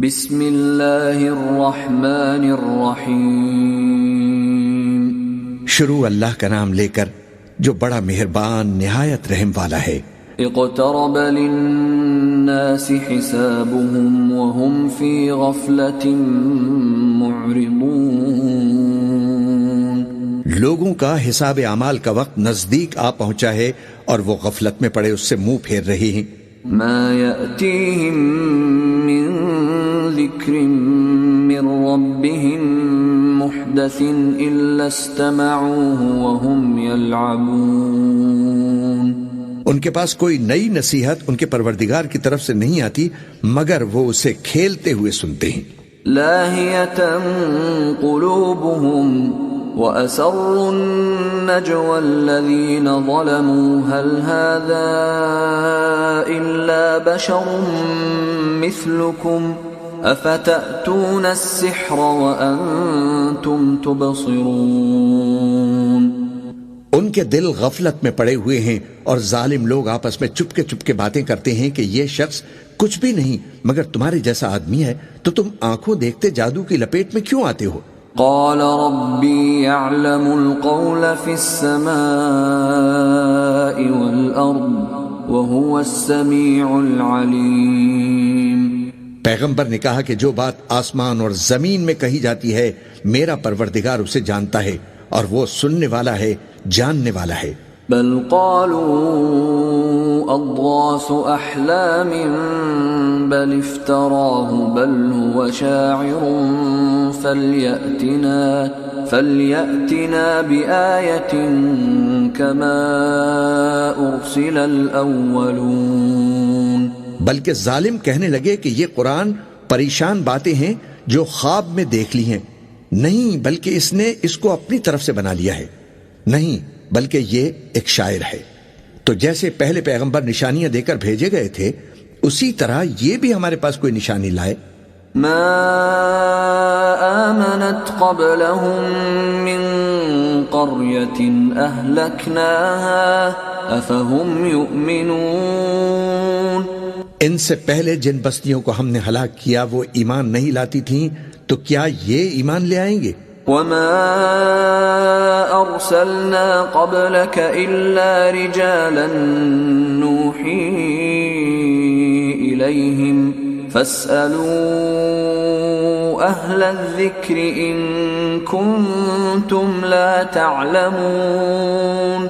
بسم اللہ الرحمن الرحیم، شروع اللہ کا نام لے کر جو بڑا مہربان نہایت رحم والا ہے۔ اقترب للناس حسابهم وهم في غفلة معرضون۔ لوگوں کا حساب اعمال کا وقت نزدیک آ پہنچا ہے اور وہ غفلت میں پڑے اس سے منہ پھیر رہے ہیں۔ ما يأتيهم من ذکر من ربهم محدث إلا استمعوه وهم يلعبون۔ ان کے پاس کوئی نئی نصیحت ان کے پروردگار کی طرف سے نہیں آتی مگر وہ اسے کھیلتے ہوئے سنتے ہیں۔ لاهية قلوبهم وأسروا النجوى الذين ظلموا هل هذا إلا بشر مثلكم أفتأتون السحر وأنتم تبصرون۔ ان کے دل غفلت میں پڑے ہوئے ہیں اور ظالم لوگ آپس میں چپکے باتیں کرتے ہیں کہ یہ شخص کچھ بھی نہیں مگر تمہارے جیسا آدمی ہے، تو تم آنکھوں دیکھتے جادو کی لپیٹ میں کیوں آتے ہو؟ قال ربي يعلم القول في السماء والأرض وهو السميع العليم۔ پیغمبر نے کہا کہ جو بات آسمان اور زمین میں کہی جاتی ہے میرا پروردگار اسے جانتا ہے اور وہ سننے والا ہے، جاننے والا ہے۔ بل قالوا اضغاث احلام بل افتراه بل هو شاعر فليأتنا بآية كما أرسل الأولون۔ بلکہ ظالم کہنے لگے کہ یہ قرآن پریشان باتیں ہیں جو خواب میں دیکھ لی ہیں، نہیں بلکہ اس نے اس کو اپنی طرف سے بنا لیا ہے، نہیں بلکہ یہ ایک شاعر ہے۔ تو جیسے پہلے پیغمبر نشانیاں دے کر بھیجے گئے تھے اسی طرح یہ بھی ہمارے پاس کوئی نشانی لائے۔ ما آمنت قبلهم من قرية أهلكناها أفهم يؤمنون۔ ان سے پہلے جن بستیوں کو ہم نے ہلاک کیا وہ ایمان نہیں لاتی تھیں، تو کیا یہ ایمان لے آئیں گے؟ وما أرسلنا قبلك إلا رجالا نوحي إليهم فاسألوا أهل الذكر إن كنتم لا تعلمون۔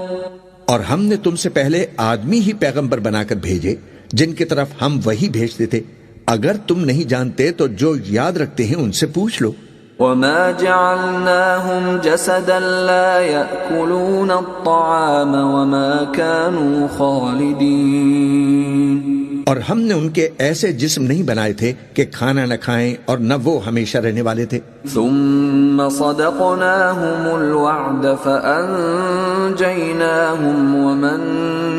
اور ہم نے تم سے پہلے آدمی ہی پیغمبر بنا کر بھیجے جن کی طرف ہم وہی بھیجتے تھے، اگر تم نہیں جانتے تو جو یاد رکھتے ہیں ان سے پوچھ لو۔ وما جعلناهم جسدا لا يأكلون الطعام وما كانوا خالدين۔ اور ہم نے ان کے ایسے جسم نہیں بنائے تھے کہ کھانا نہ کھائیں اور نہ وہ ہمیشہ رہنے والے تھے۔ ثم صدقناهم الوعد فأنجيناهم ومن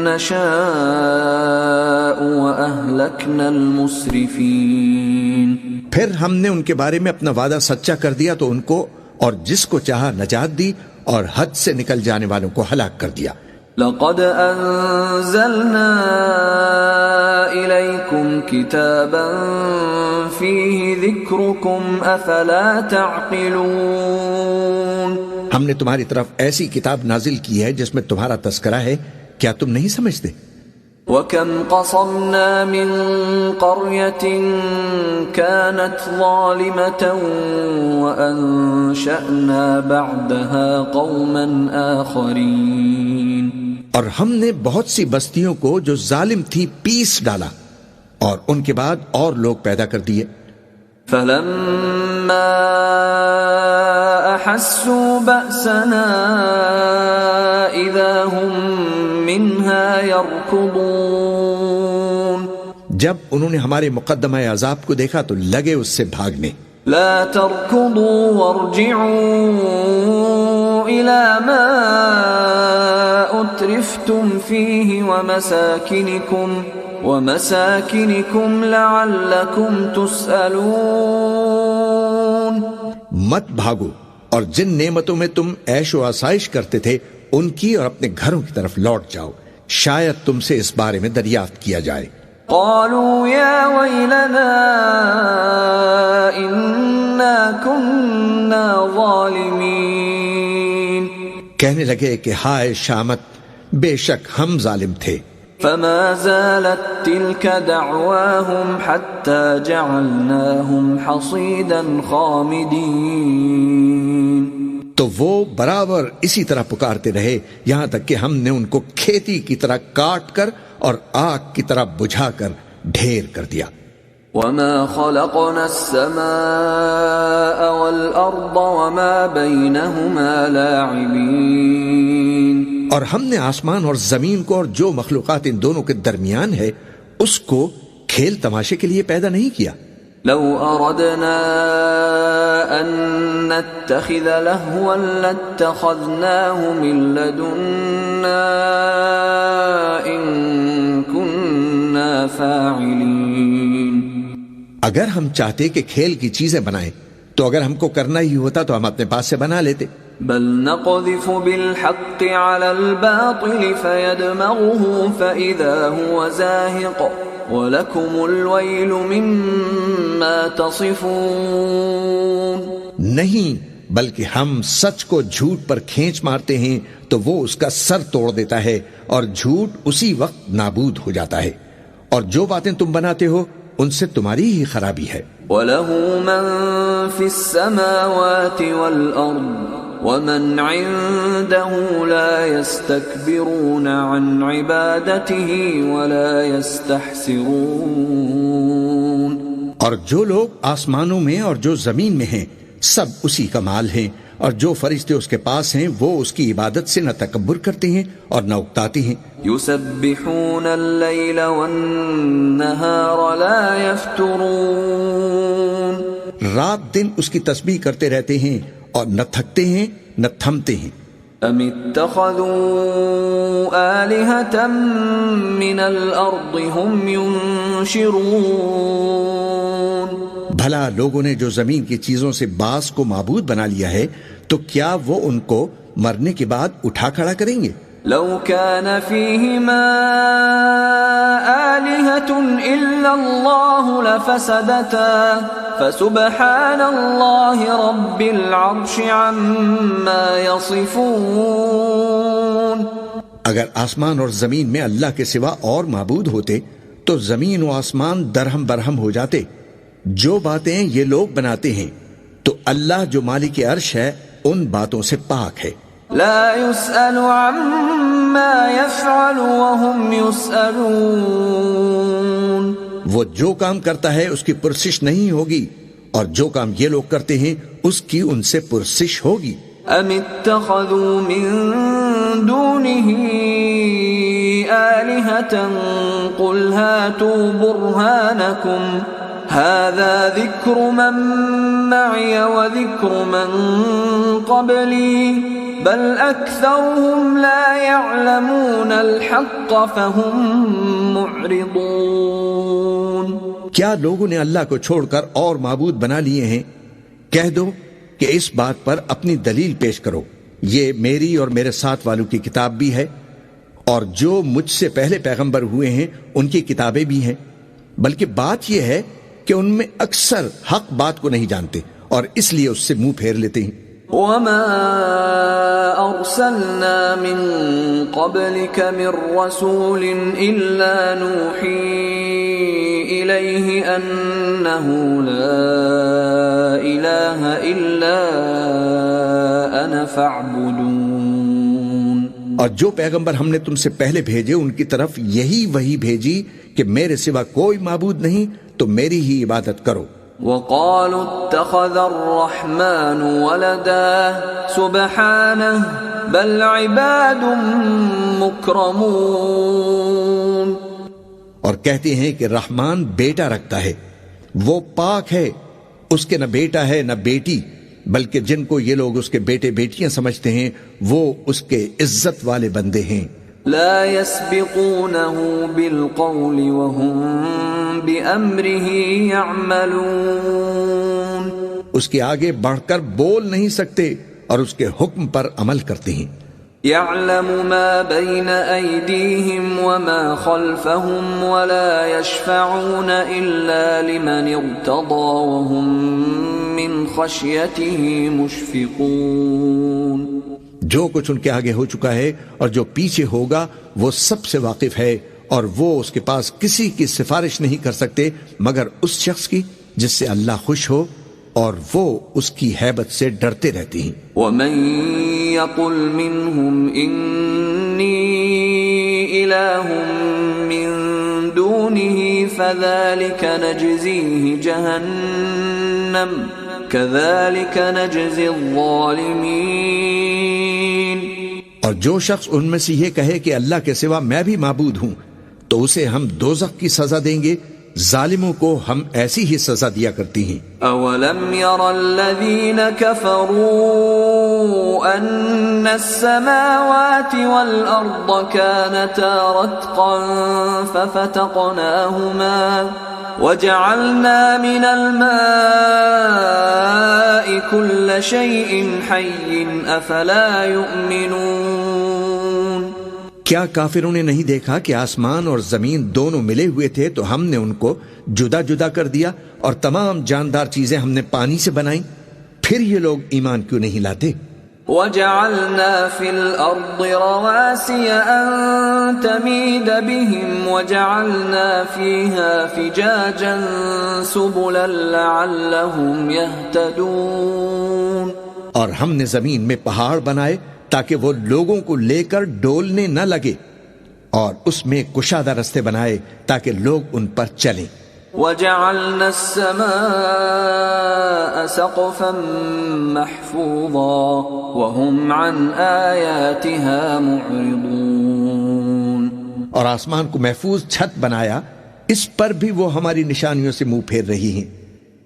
نشاء وأهلكنا المسرفين۔ پھر ہم نے ان کے بارے میں اپنا وعدہ سچا کر دیا تو ان کو اور جس کو چاہا نجات دی اور حد سے نکل جانے والوں کو ہلاک کر دیا۔ لقد انزلنا الیکم کتابا فیہ ذکرکم افلا تعقلون۔ ہم نے تمہاری طرف ایسی کتاب نازل کی ہے جس میں تمہارا تذکرہ ہے، کیا تم نہیں سمجھتے؟ وَكَمْ قَصَمْنَا مِنْ قَرْيَةٍ كَانَتْ ظَالِمَةً وَأَنشَأْنَا بَعْدَهَا قَوْمًا آخَرِينَ۔ اور ہم نے بہت سی بستیوں کو جو ظالم تھی پیس ڈالا اور ان کے بعد اور لوگ پیدا کر دیے۔ فَلَمَّا أَحَسُّوا بَأْسَنَا إِذَا هُمْ مِنْهَا يَرْكُضُونَ۔ جب انہوں نے ہمارے مقدمہ عذاب کو دیکھا تو لگے اس سے بھاگنے۔ لَا تَرْكُضُوا وَارْجِعُوا إِلَى مَا أُتْرِفْتُمْ فِيهِ وَمَسَاكِنِكُمْ لَعَلَّكُمْ تُسْأَلُونَ۔ مت بھاگو اور جن نعمتوں میں تم عیش و آسائش کرتے تھے ان کی اور اپنے گھروں کی طرف لوٹ جاؤ، شاید تم سے اس بارے میں دریافت کیا جائے۔ قالوا يا ويلنا کہنے لگے کہ ہائے شامت، بے شک ہم ظالم تھے. فما زالت تلك دعواهم حتى جعلناهم حصيدا خامدين. تو وہ برابر اسی طرح پکارتے رہے یہاں تک کہ ہم نے ان کو کھیتی کی طرح کاٹ کر اور آگ کی طرح بجھا کر ڈھیر کر دیا. وما خلقنا السماء والأرض وما بينهما لاعبين. اور ہم نے آسمان اور زمین کو اور جو مخلوقات ان دونوں کے درمیان ہے اس کو کھیل تماشے کے لیے پیدا نہیں کیا. لو أردنا أن نتخذ لهوا لاتخذناه من لدنا إن كنا فاعلين. اگر ہم چاہتے کہ کھیل کی چیزیں بنائیں تو اگر ہم کو کرنا ہی ہوتا تو ہم اپنے پاس سے بنا لیتے. بل نقذف بالحق على الباطل فيدمغه فإذا هو زاهق وَلَكُمُ الْوَيْلُ مِمَّا تَصِفُونَ. نہیں بلکہ ہم سچ کو جھوٹ پر کھینچ مارتے ہیں تو وہ اس کا سر توڑ دیتا ہے اور جھوٹ اسی وقت نابود ہو جاتا ہے، اور جو باتیں تم بناتے ہو ان سے تمہاری ہی خرابی ہے. وَلَهُ مَن فِي السَّمَاوَاتِ وَالْأَرْضِ وَمَنْ عِندَهُ لَا يَسْتَكْبِرُونَ عَنْ عِبَادَتِهِ وَلَا يَسْتَحْسِرُونَ. اور جو لوگ آسمانوں میں اور جو زمین میں ہیں سب اسی کا مال ہیں، اور جو فرشتے اس کے پاس ہیں وہ اس کی عبادت سے نہ تکبر کرتے ہیں اور نہ اکتاتے ہیں. يُسَبِّحُونَ اللَّيْلَ وَالنَّهَارَ لَا يَفْتُرُونَ. رات دن اس کی تسبیح کرتے رہتے ہیں اور نہ تھکتے ہیں نہ تھمتے ہیں. ام اتخذوا آلهة من الارض هم ينشرون. بھلا لوگوں نے جو زمین کی چیزوں سے باز کو معبود بنا لیا ہے تو کیا وہ ان کو مرنے کے بعد اٹھا کھڑا کریں گے؟ لو كان فيهما آلهة إلا الله لفسدتا فسبحان الله رب العرش عما يصفون. اگر آسمان اور زمین میں اللہ کے سوا اور معبود ہوتے تو زمین و آسمان درہم برہم ہو جاتے. جو باتیں یہ لوگ بناتے ہیں تو اللہ جو مالک عرش ہے ان باتوں سے پاک ہے. لا يسأل عما يفعل وهم يسألون. وہ جو کام کرتا ہے اس کی پرسش نہیں ہوگی اور جو کام یہ لوگ کرتے ہیں اس کی ان سے پرسش ہوگی. ام اتخذوا من دونه آلهة قل هاتوا برهانكم هذا ذكر من معي وذكر من قبلي بل أكثرهم لا يعلمون الحق فهم معرضون. کیا لوگوں نے اللہ کو چھوڑ کر اور معبود بنا لیے ہیں؟ کہہ دو کہ اس بات پر اپنی دلیل پیش کرو. یہ میری اور میرے ساتھ والوں کی کتاب بھی ہے اور جو مجھ سے پہلے پیغمبر ہوئے ہیں ان کی کتابیں بھی ہیں، بلکہ بات یہ ہے کہ ان میں اکثر حق بات کو نہیں جانتے اور اس لیے اس سے منہ پھیر لیتے ہیں. وما أرسلنا من قبلك من رسول إلا نوحي إليه أنه لا إله إلا أنا فاعبدون. اور جو پیغمبر ہم نے تم سے پہلے بھیجے ان کی طرف یہی وحی بھیجی کہ میرے سوا کوئی معبود نہیں تو میری ہی عبادت کرو. وقالوا اتخذ الرحمن ولدا سبحانه بل عباد مكرمون. اور کہتے ہیں کہ رحمان بیٹا رکھتا ہے، وہ پاک ہے، اس کے نہ بیٹا ہے نہ بیٹی، بلکہ جن کو یہ لوگ اس کے بیٹے بیٹیاں سمجھتے ہیں وہ اس کے عزت والے بندے ہیں. لا يسبقونه بالقول وهم بأمره يعملون. اس کے آگے بڑھ کر بول نہیں سکتے اور اس کے حکم پر عمل کرتے ہیں. يعلم ما بين أيديهم وما خلفهم ولا يشفعون إلا لمن ارتضى وهم من خشيته مشفقون. جو کچھ ان کے آگے ہو چکا ہے اور جو پیچھے ہوگا وہ سب سے واقف ہے، اور وہ اس کے پاس کسی کی سفارش نہیں کر سکتے مگر اس شخص کی جس سے اللہ خوش ہو، اور وہ اس کی ہیبت سے ڈرتے رہتے ہیں۔ وَمَن يَقُلْ مِنْهُمْ إِنِّي إِلَٰهٌ مِّن دُونِهِ فَذَلِكَ نَجْزِيهِ جَهَنَّمَ كَذَلِكَ نَجْزِي الظَّالِمِينَ۔ اور جو شخص ان میں سے یہ کہے کہ اللہ کے سوا میں بھی معبود ہوں تو اسے ہم دوزخ کی سزا دیں گے، ظالموں کو ہم ایسی ہی سزا دیا کرتی ہیں۔ اولم ير الذين كفروا ان السماوات والارض كانتا رتقا ففتقناهما وجعلنا من الماء كل شيء حي افلا يؤمنون۔ کیا کافروں نے نہیں دیکھا کہ آسمان اور زمین دونوں ملے ہوئے تھے تو ہم نے ان کو جدا جدا کر دیا، اور تمام جاندار چیزیں ہم نے پانی سے بنائیں؟ پھر یہ لوگ ایمان کیوں نہیں لاتے؟ وَجَعَلْنَا فِي الْأَرْضِ رَوَاسِيَ أَن تَمِيدَ بِهِمْ وَجَعَلْنَا فِيهَا فِجَاجًا سُبُلًا لَعَلَّهُمْ يَهْتَدُونَ۔ اور ہم نے زمین میں پہاڑ بنائے تاکہ وہ لوگوں کو لے کر ڈولنے نہ لگے، اور اس میں کشادہ رستے بنائے تاکہ لوگ ان پر چلیں۔ وَجَعَلْنَا السَّمَاءَ سَقْفًا مَحْفُوظًا وَهُمْ عَنْ آيَاتِهَا مُعْرِضُونَ۔ اور آسمان کو محفوظ چھت بنایا، اس پر بھی وہ ہماری نشانیوں سے منہ پھیر رہی ہیں۔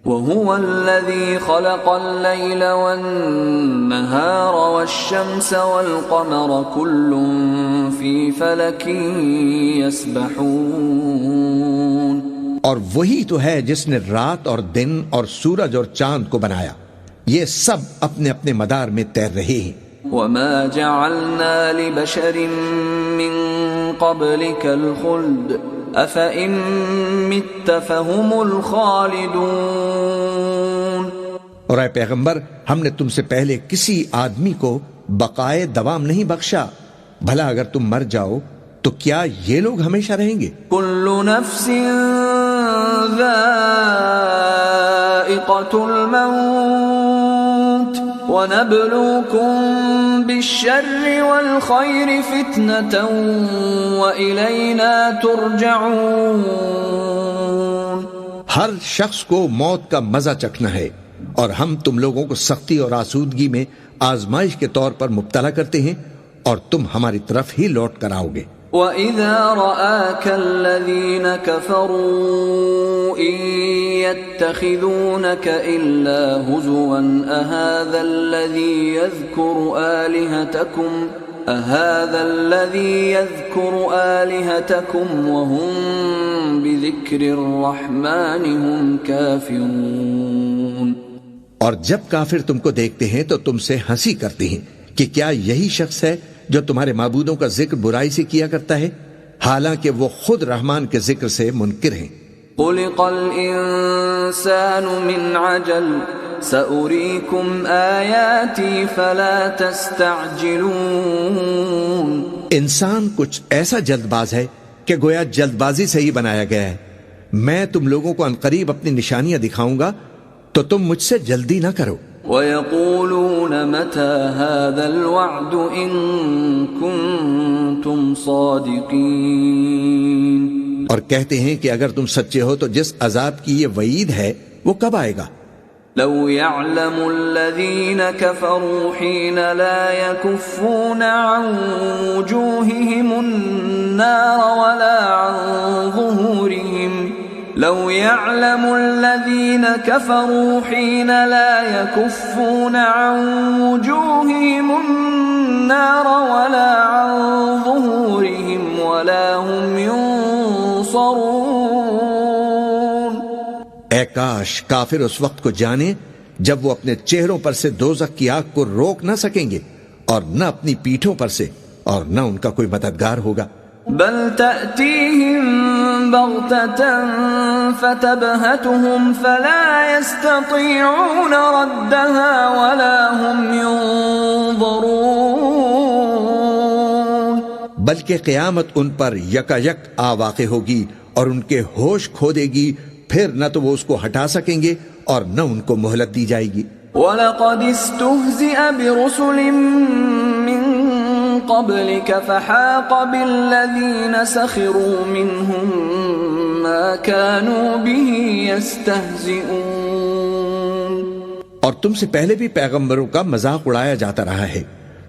وَهُوَ الَّذِي خَلَقَ اللَّيْلَ وَالنَّهَارَ وَالشَّمْسَ وَالْقَمَرَ كُلٌّ فِي فَلَكٍ يَسْبَحُونَ۔ اور وہی تو ہے جس نے رات اور دن اور سورج اور چاند کو بنایا، یہ سب اپنے اپنے مدار میں تیر رہے ہیں۔ وَمَا جَعَلْنَا لِبَشَرٍ مِّن قَبْلِكَ الْخُلْدَ أَفَإِن مِّتَّ فَهُمُ الْخَالِدُونَ۔ اور اے پیغمبر، ہم نے تم سے پہلے کسی آدمی کو بقائے دوام نہیں بخشا، بھلا اگر تم مر جاؤ تو کیا یہ لوگ ہمیشہ رہیں گے؟ كُلُّ نَفْسٍ ذَائِقَةُ الْمَوْتِ وَنَبْلُوكُم بِالشَّرِّ وَالْخَيْرِ فِتْنَةً وَإِلَيْنَا تُرْجَعُونَ۔ ہر شخص کو موت کا مزہ چکھنا ہے، اور ہم تم لوگوں کو سختی اور آسودگی میں آزمائش کے طور پر مبتلا کرتے ہیں، اور تم ہماری طرف ہی لوٹ کر آؤ گے۔ وَإِذَا رَآكَ الَّذِينَ كَفَرُوا إِن يَتَّخِذُونَكَ إِلَّا هُزُوًا أَهَذَا الَّذِي يَذْكُرُ آلِهَتَكُمْ وَهُمْ بِذِكْرِ الرَّحْمَنِ هُمْ كَافِرُونَ۔ اور جب کافر تم کو دیکھتے ہیں تو تم سے ہنسی کرتے ہیں کہ کیا یہی شخص ہے جو تمہارے معبودوں کا ذکر برائی سے کیا کرتا ہے، حالانکہ وہ خود رحمان کے ذکر سے منکر ہیں۔ خُلِقَ الْإِنسَانُ مِنْ عَجَلٍ سَأُرِيكُمْ آيَاتِي فَلَا تَسْتَعْجِلُونَ۔ انسان کچھ ایسا جلد باز ہے کہ گویا جلد بازی سے ہی بنایا گیا ہے۔ میں تم لوگوں کو عنقریب اپنی نشانیاں دکھاؤں گا تو تم مجھ سے جلدی نہ کرو۔ وَيَقُولُونَ مَتَى هَذَا الْوَعْدُ إِن كُنتُمْ صَادِقِينَ۔ اور کہتے ہیں کہ اگر تم سچے ہو تو جس عذاب کی یہ وعید ہے وہ کب آئے گا؟ لو يعلم الذين كفروا حين لا يكفون عن وجوههم النار ولا عن ظهورهم لو يعلم الذين كفروا حين لا يكفون عن وجوههم النار ولا عن ظهورهم ولا هم ينصرون۔ اے کاش کافر اس وقت کو جانے جب وہ اپنے چہروں پر سے دوزخ کی آگ کو روک نہ سکیں گے، اور نہ اپنی پیٹھوں پر سے، اور نہ ان کا کوئی مددگار ہوگا۔ بل تأتيهم بغتة فتبهتهم فلا يستطيعون ردها ولا هم ينظرون۔ بلکہ قیامت ان پر یکا یک آ واقع ہوگی اور ان کے ہوش کھو دے گی، پھر نہ تو وہ اس کو ہٹا سکیں گے اور نہ ان کو مہلت دی جائے گی۔ وَلَقَدِ اسْتُهْزِئَ بِرُسُلٍ مِّن قَبْلِكَ فَحَاقَ بِالَّذِينَ سَخِرُوا مِنْهُم مَّا كَانُوا بِهِ يَسْتَهْزِئُونَ۔ اور تم سے پہلے بھی پیغمبروں کا مذاق اڑایا جاتا رہا ہے،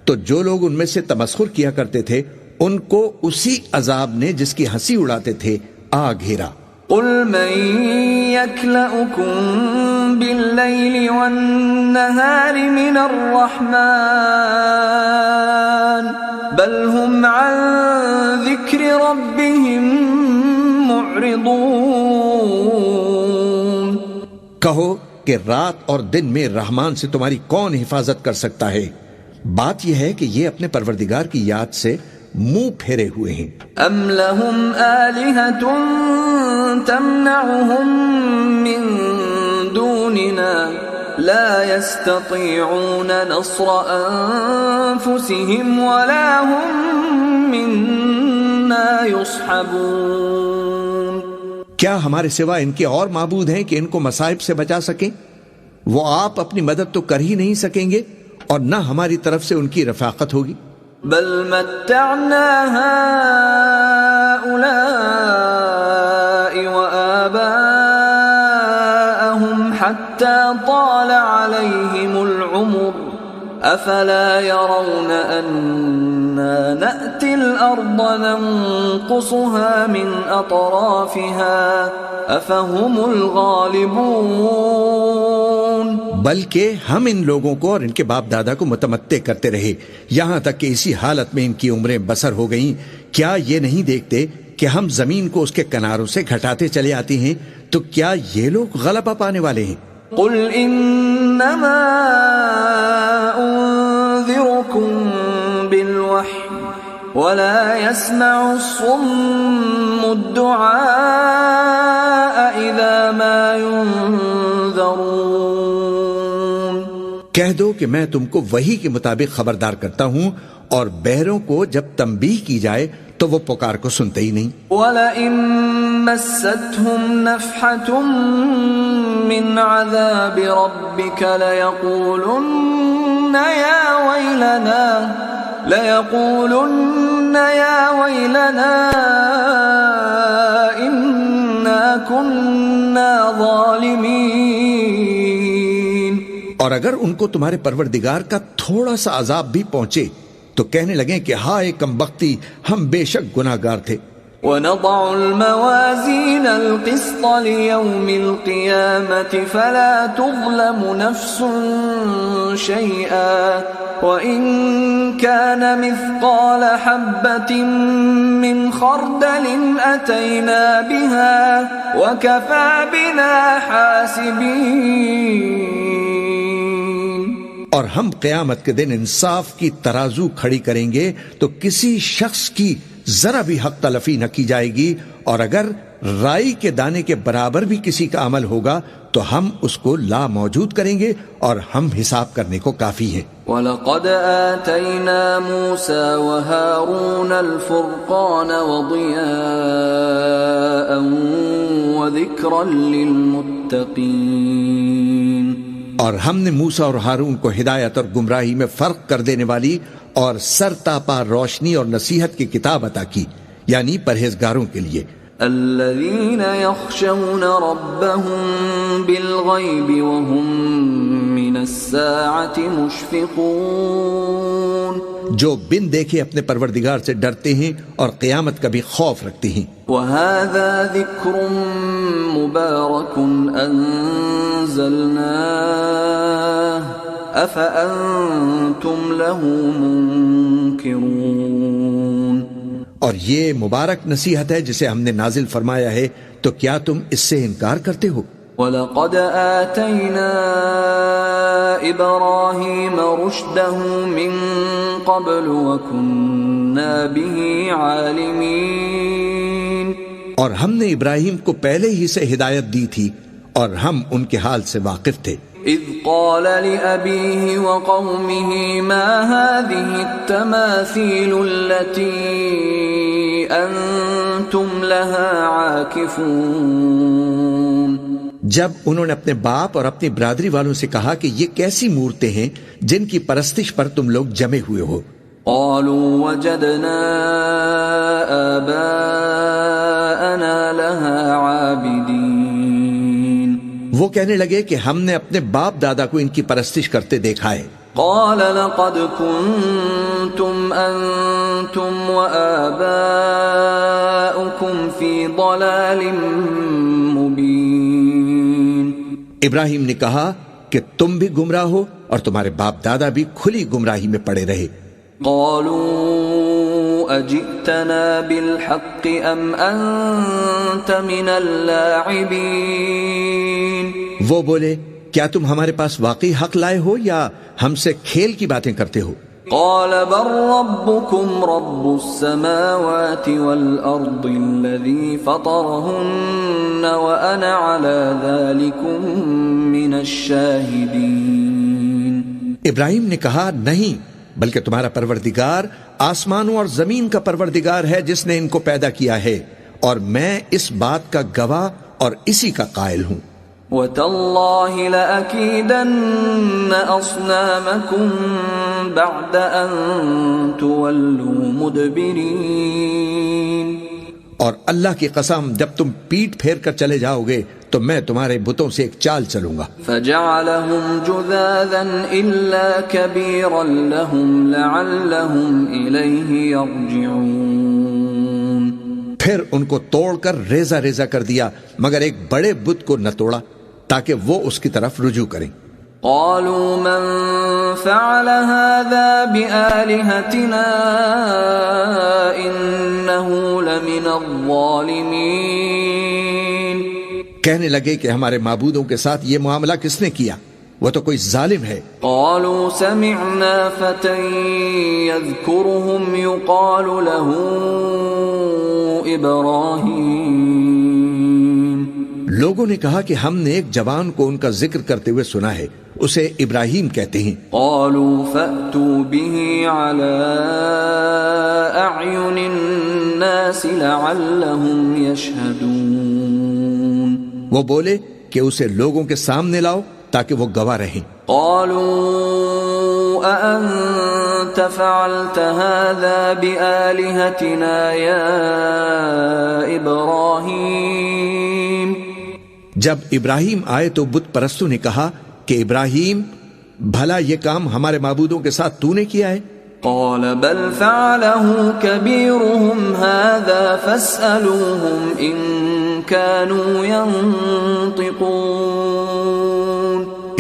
تو جو لوگ ان میں سے تمسخر کیا کرتے تھے ان کو اسی عذاب نے جس کی ہنسی اڑاتے تھے آ گھیرا۔ قُلْ مَن يَكْلَؤُكُم بِاللَّيْلِ وَالنَّهَارِ مِنَ الرَّحْمَٰنِ بَلْ هُمْ عَن ذِكْرِ رَبِّهِم مُّعْرِضُونَ۔ کہو کہ رات اور دن میں رحمان سے تمہاری کون حفاظت کر سکتا ہے؟ بات یہ ہے کہ یہ اپنے پروردگار کی یاد سے منہ پھیرے ہوئے ہیں۔ ام لہم آلہۃ تمنعہم من دوننا لا يستطيعون نصر انفسهم ولا هم منا يصحبون۔ کیا ہمارے سوا ان کے اور معبود ہیں کہ ان کو مصائب سے بچا سکیں؟ وہ آپ اپنی مدد تو کر ہی نہیں سکیں گے اور نہ ہماری طرف سے ان کی رفاقت ہوگی۔ بل متعنا هؤلاء وآباءهم حتى طال عليهم العمر افلا يرون أنا نأتي الأرض ننقصها من أطرافها افهم الغالبون۔ بلکہ ہم ان لوگوں کو اور ان کے باپ دادا کو متمتع کرتے رہے یہاں تک کہ اسی حالت میں ان کی عمریں بسر ہو گئیں۔ کیا یہ نہیں دیکھتے کہ ہم زمین کو اس کے کناروں سے گھٹاتے چلے آتے ہیں؟ تو کیا یہ لوگ غلبہ پانے والے ہیں؟ قل انما انذركم بالوحی ولا يسمع الصم الدعاء اذا ما ينذرون۔ کہہ دو کہ میں تم کو وحی کے مطابق خبردار کرتا ہوں اور بہروں کو جب تنبیہ کی جائے تو وہ پکار کو سنتے ہی نہیں۔ وَلَئِن مَّسَّتْهُمْ نَفْحَةٌ مِّنْ عَذَابِ رَبِّكَ لَيَقُولُنَّ يَا وَيْلَنَا إِنَّا كُنَّا ظَالِمِينَ۔ اور اگر ان کو تمہارے پروردگار کا تھوڑا سا عذاب بھی پہنچے تو کہنے لگیں کہ ہائے کم بختی، ہم بے شک گناہگار تھے۔ وَنَضَعُ الْمَوَازِينَ الْقِسْطَ لِيَوْمِ الْقِيَامَةِ فَلَا تُظْلَمُ نَفْسٌ شَيْئًا وَإِن كَانَ مِثْقَالَ حَبَّةٍ مِّنْ خَرْدَلٍ أَتَيْنَا بِهَا وَكَفَى بِنَا حَاسِبِينَ۔ اور ہم قیامت کے دن انصاف کی ترازو کھڑی کریں گے تو کسی شخص کی ذرا بھی حق تلفی نہ کی جائے گی، اور اگر رائی کے دانے کے برابر بھی کسی کا عمل ہوگا تو ہم اس کو لا موجود کریں گے اور ہم حساب کرنے کو کافی ہیں۔ وَلَقَدْ آتَيْنَا مُوسَى وَهَارُونَ الْفُرْقَانَ وَضِيَاءً وَذِكْرًا لِّلْمُتَّقِينَ۔ اور ہم نے موسیٰ اور ہارون کو ہدایت اور گمراہی میں فرق کر دینے والی اور سر تاپا روشنی اور نصیحت کی کتاب عطا کی، یعنی پرہیزگاروں کے لیے۔ الذين يخشون ربهم بالغيب وهم من الساعة مشفقون، جو بن دیکھے اپنے پروردگار سے ڈرتے ہیں اور قیامت کا بھی خوف رکھتے ہیں۔ وهذا ذكر مبارك أنزلناه أفأنتم له منكرون۔ اور یہ مبارک نصیحت ہے جسے ہم نے نازل فرمایا ہے، تو کیا تم اس سے انکار کرتے ہو؟ وَلَقَدْ آتَيْنَا إِبْرَاهِيمَ رُشْدَهُ مِن قَبْلُ وَكُنَّا بِهِ عَالِمِينَ۔ اور ہم نے ابراہیم کو پہلے ہی سے ہدایت دی تھی اور ہم ان کے حال سے واقف تھے۔ إذ قال لأبيه وقومه ما هذه التماثيل التي أنتم لها عاكفون جب انہوں نے اپنے باپ اور اپنی برادری والوں سے کہا کہ یہ کیسی مورتیں ہیں جن کی پرستش پر تم لوگ جمے ہوئے ہو؟ قالوا وجدنا آباءنا لها عابدين وہ کہنے لگے کہ ہم نے اپنے باپ دادا کو ان کی پرستش کرتے دیکھا ہے۔ قال لقد كنتم أنتم وآباؤكم في ضلال مبين ابراہیم نے کہا کہ تم بھی گمراہ ہو اور تمہارے باپ دادا بھی کھلی گمراہی میں پڑے رہے۔ قالوا أجئتنا بالحق أم أنت من اللاعبين وہ بولے کیا تم ہمارے پاس واقعی حق لائے ہو یا ہم سے کھیل کی باتیں کرتے ہو؟ قال بل ربكم رب السماوات والأرض الذي فطرهن وأنا على ذلكم من الشاهدين ابراہیم نے کہا نہیں، بلکہ تمہارا پروردگار آسمانوں اور زمین کا پروردگار ہے جس نے ان کو پیدا کیا ہے، اور میں اس بات کا گواہ اور اسی کا قائل ہوں۔ وَتَاللَّهِ لَأَكِيدَنَّ أَصْنَامَكُمْ بَعْدَ أَن تُوَلُّوا مُدْبِرِينَ اور اللہ کی قسم جب تم پیٹ پھیر کر چلے جاؤ گے تو میں تمہارے بتوں سے ایک چال چلوں گا۔ فَجَعَلَهُمْ جُذَاذًا إِلَّا كَبِيرًا لَهُمْ لَعَلَّهُمْ إِلَيْهِ يَرْجِعُونَ پھر ان کو توڑ کر ریزہ ریزہ کر دیا مگر ایک بڑے بت کو نہ توڑا تاکہ وہ اس کی طرف رجوع کریں۔ قالوا من فعل هذا بآلهتنا إنه لمن الظالمين کہنے لگے کہ ہمارے معبودوں کے ساتھ یہ معاملہ کس نے کیا؟ وہ تو کوئی ظالم ہے۔ قالوا سمعنا فتى يذكرهم يقال له إبراهيم لوگوں نے کہا کہ ہم نے ایک جوان کو ان کا ذکر کرتے ہوئے سنا ہے، اسے ابراہیم کہتے ہیں۔ قالوا فأتوا به على أعين الناس لعلهم يشهدون وہ بولے کہ اسے لوگوں کے سامنے لاؤ تاکہ وہ گواہ رہیں۔ قالوا أأنت فعلت هذا بآلهتنا يا إبراهيم جب ابراہیم آئے تو بت پرستوں نے کہا کہ ابراہیم بھلا یہ کام ہمارے معبودوں کے ساتھ تو نے کیا ہے؟ قال بل فعله كبيرهم هذا فاسألوهم إن كانوا ينطقون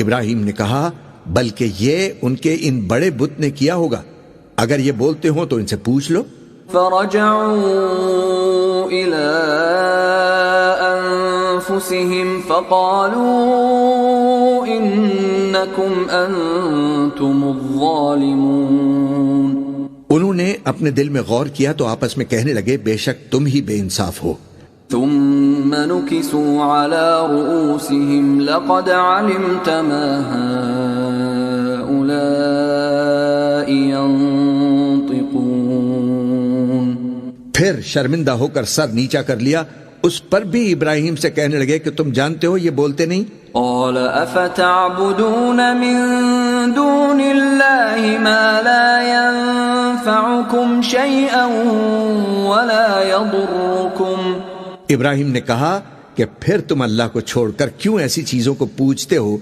ابراہیم نے کہا بلکہ یہ ان کے ان بڑے بت نے کیا ہوگا، اگر یہ بولتے ہوں تو ان سے پوچھ لو۔ فرجعوا إلى أنفسهم فقالوا إنكم أنتم الظالمون انہوں نے اپنے دل میں غور کیا تو آپس میں کہنے لگے بے شک تم ہی بے انصاف ہو۔ ثم نكسوا على رؤوسهم لقد علمت ما هؤلاء ينطقون پھر شرمندہ ہو کر سر نیچا کر لیا، اس پر بھی ابراہیم سے کہنے لگے کہ تم جانتے ہو یہ بولتے نہیں۔ قال افتعبدون من دون الله ما لا ينفعكم شيئا ولا يضركم ابراہیم نے کہا کہ پھر تم اللہ کو چھوڑ کر کیوں ایسی چیزوں کو پوجتے ہو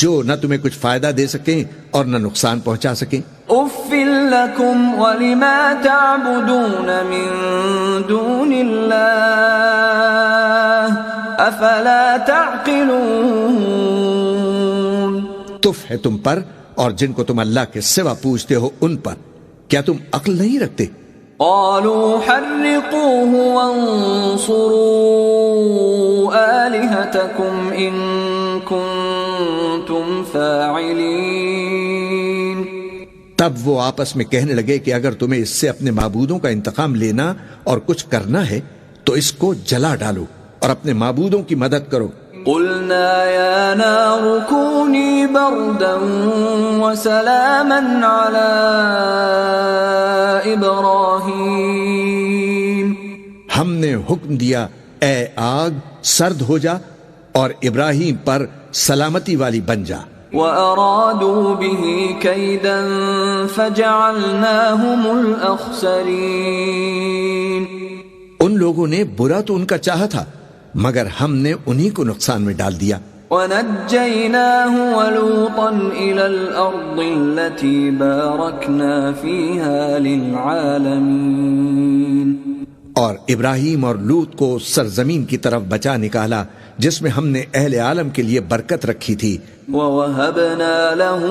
جو نہ تمہیں کچھ فائدہ دے سکیں اور نہ نقصان پہنچا سکیں۔ اف لکم ولما تعبدون من دون اللہ افلا تعقلون تف ہے تم پر اور جن کو تم اللہ کے سوا پوجتے ہو ان پر، کیا تم عقل نہیں رکھتے؟ قالوا حرقوه وانصروا آلهتكم إن كنتم فاعلين تب وہ آپس میں کہنے لگے کہ اگر تمہیں اس سے اپنے معبودوں کا انتقام لینا اور کچھ کرنا ہے تو اس کو جلا ڈالو اور اپنے معبودوں کی مدد کرو۔ قلنا يا نار كوني بردا وسلاما على إبراهيم ہم نے حکم دیا اے آگ سرد ہو جا اور ابراہیم پر سلامتی والی بن جا. وَأَرَادُوا بِهِ كَيْدًا فَجَعَلْنَاهُمُ الْأَخْسَرِينَ ان لوگوں نے برا تو ان کا چاہا تھا مگر ہم نے انہی کو نقصان میں ڈال دیا. وَنَجَّيْنَاهُ وَلُوطًا إِلَى الْأَرْضِ الَّتِي بَارَكْنَا فِيهَا لِلْعَالَمِينَ اور ابراہیم اور لوط کو سرزمین کی طرف بچا نکالا جس میں ہم نے اہل عالم کے لیے برکت رکھی تھی. وَوَهَبْنَا لَهُ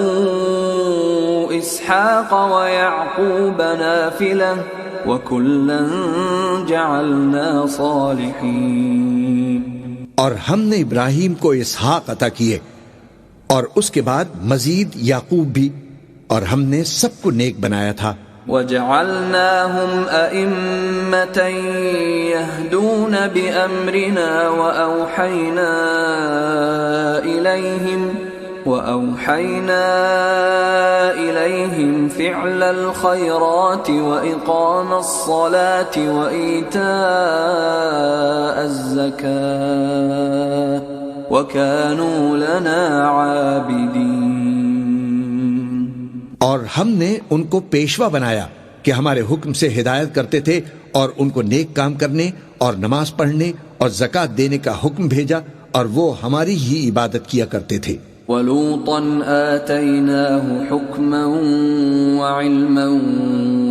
إِسْحَاقَ وَيَعْقُوبَ نَافِلَةً وَكُلًّا جَعَلْنَا صَالِحِينَ اور ہم نے ابراہیم کو اسحاق عطا کیے اور اس کے بعد مزید یعقوب بھی اور ہم نے سب کو نیک بنایا تھا. وَجَعَلْنَاهُمْ أَئِمَّةً يَهْدُونَ بِأَمْرِنَا وَأَوْحَيْنَا إِلَيْهِمْ فِعْلَ الْخَيْرَاتِ وَإِقَامَ الصَّلَاةِ وَإِيتَاءَ الزَّكَاةِ وَكَانُوا لَنَا عَابِدِينَ اور ہم نے ان کو پیشوا بنایا کہ ہمارے حکم سے ہدایت کرتے تھے اور ان کو نیک کام کرنے اور نماز پڑھنے اور زکوٰۃ دینے کا حکم بھیجا اور وہ ہماری ہی عبادت کیا کرتے تھے. وَلُوطًا آتَيْنَاهُ حُكْمًا وَعِلْمًا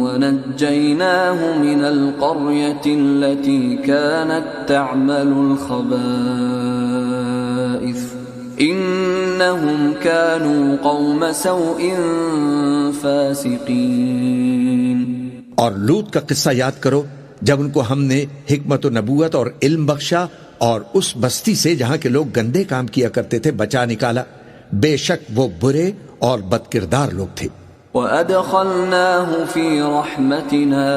وَنَجَّيْنَاهُ مِنَ الْقَرْيَةِ الَّتِي كَانَتْ تَعْمَلُ الْخَبَائِثَ إِنَّهُمْ كَانُوا قَوْمَ سَوْءٍ فَاسِقِينَ اور لوط کا قصہ یاد کرو جب ان کو ہم نے حکمت و نبوت اور علم بخشا اور اس بستی سے جہاں کے لوگ گندے کام کیا کرتے تھے بچا نکالا. بے شک وہ برے اور بد کردار لوگ تھے. وَأَدْخَلْنَاهُ فِي رَحْمَتِنَا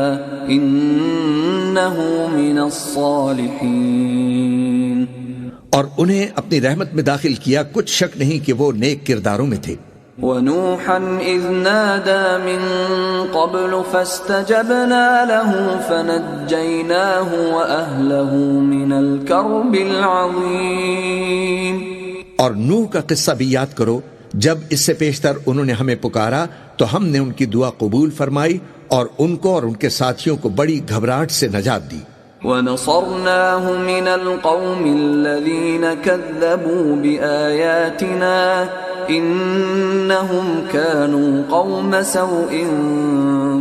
إِنَّهُ مِنَ الصَّالِحِينَ اور انہیں اپنی رحمت میں داخل کیا، کچھ شک نہیں کہ وہ نیک کرداروں میں تھے. وَنُوحًا إِذْ نَادَى مِن قَبْلُ فَاسْتَجَبْنَا لَهُ فَنَجَّيْنَاهُ وَأَهْلَهُ مِنَ الْكَرْبِ الْعَظِيمِ اور نوح کا قصہ بھی یاد کرو جب اس سے پیشتر انہوں نے ہمیں پکارا تو ہم نے ان کی دعا قبول فرمائی اور ان کو اور ان کے ساتھیوں کو بڑی گھبراہٹ سے نجات دی. وَنَصَرْنَاهُ مِنَ الْقَوْمِ الَّذِينَ كَذَّبُوا بِآيَاتِنَا إِنَّهُمْ كَانُوا قَوْمَ سَوْءٍ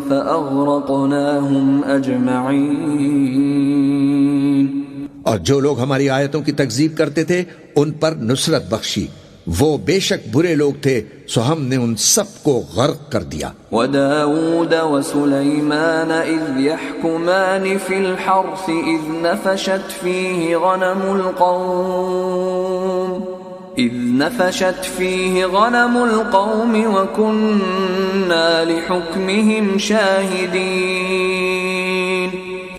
فَأَغْرَقْنَاهُمْ أَجْمَعِينَ اور جو لوگ ہماری آیتوں کی تکذیب کرتے تھے ان پر نصرت بخشی، وہ بے شک برے لوگ تھے سو ہم نے ان سب کو غرق کر دیا. وَدَاوُودَ وَسُلَيْمَانَ إِذْ يَحْكُمَانِ فِي الْحَرْثِ إِذْ نَفَشَتْ فِيهِ غَنَمُ الْقَوْمِ وَكُنَّا لِحُكْمِهِمْ شَاهِدِينَ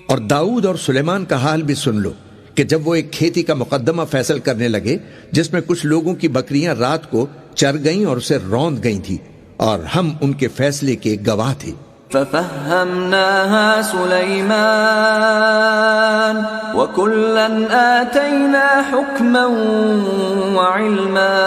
اور داؤد اور سلیمان کا حال بھی سن لو کہ جب وہ ایک کھیتی کا مقدمہ فیصل کرنے لگے جس میں کچھ لوگوں کی بکریاں رات کو چر گئیں اور اسے روند گئی تھی اور ہم ان کے فیصلے کے گواہ تھے. فَفَهَّمْنَاهَا سُلَيْمَانَ وَكُلًّا آتَيْنَا حُكْمًا وَعِلْمًا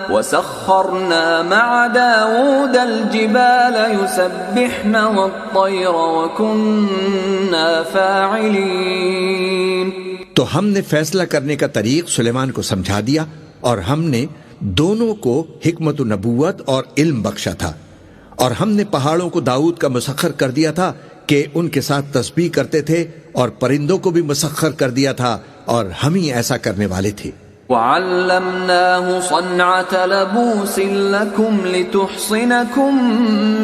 وَسَخَّرْنَا مَعَ دَاوُودَ الْجِبَالَ يُسَبِّحْنَ وَالطَّيْرَ وَكُنَّا فَاعِلِينَ تو ہم نے فیصلہ کرنے کا طریق سلیمان کو سمجھا دیا اور ہم نے دونوں کو حکمت و نبوت اور علم بخشا تھا اور ہم نے پہاڑوں کو داؤد کا مسخر کر دیا تھا کہ ان کے ساتھ تسبیح کرتے تھے اور پرندوں کو بھی مسخر کر دیا تھا اور ہم ہی ایسا کرنے والے تھے. وَعَلَّمْنَاهُ صَنْعَةَ لَبُوسٍ لَكُمْ لِتُحْصِنَكُمْ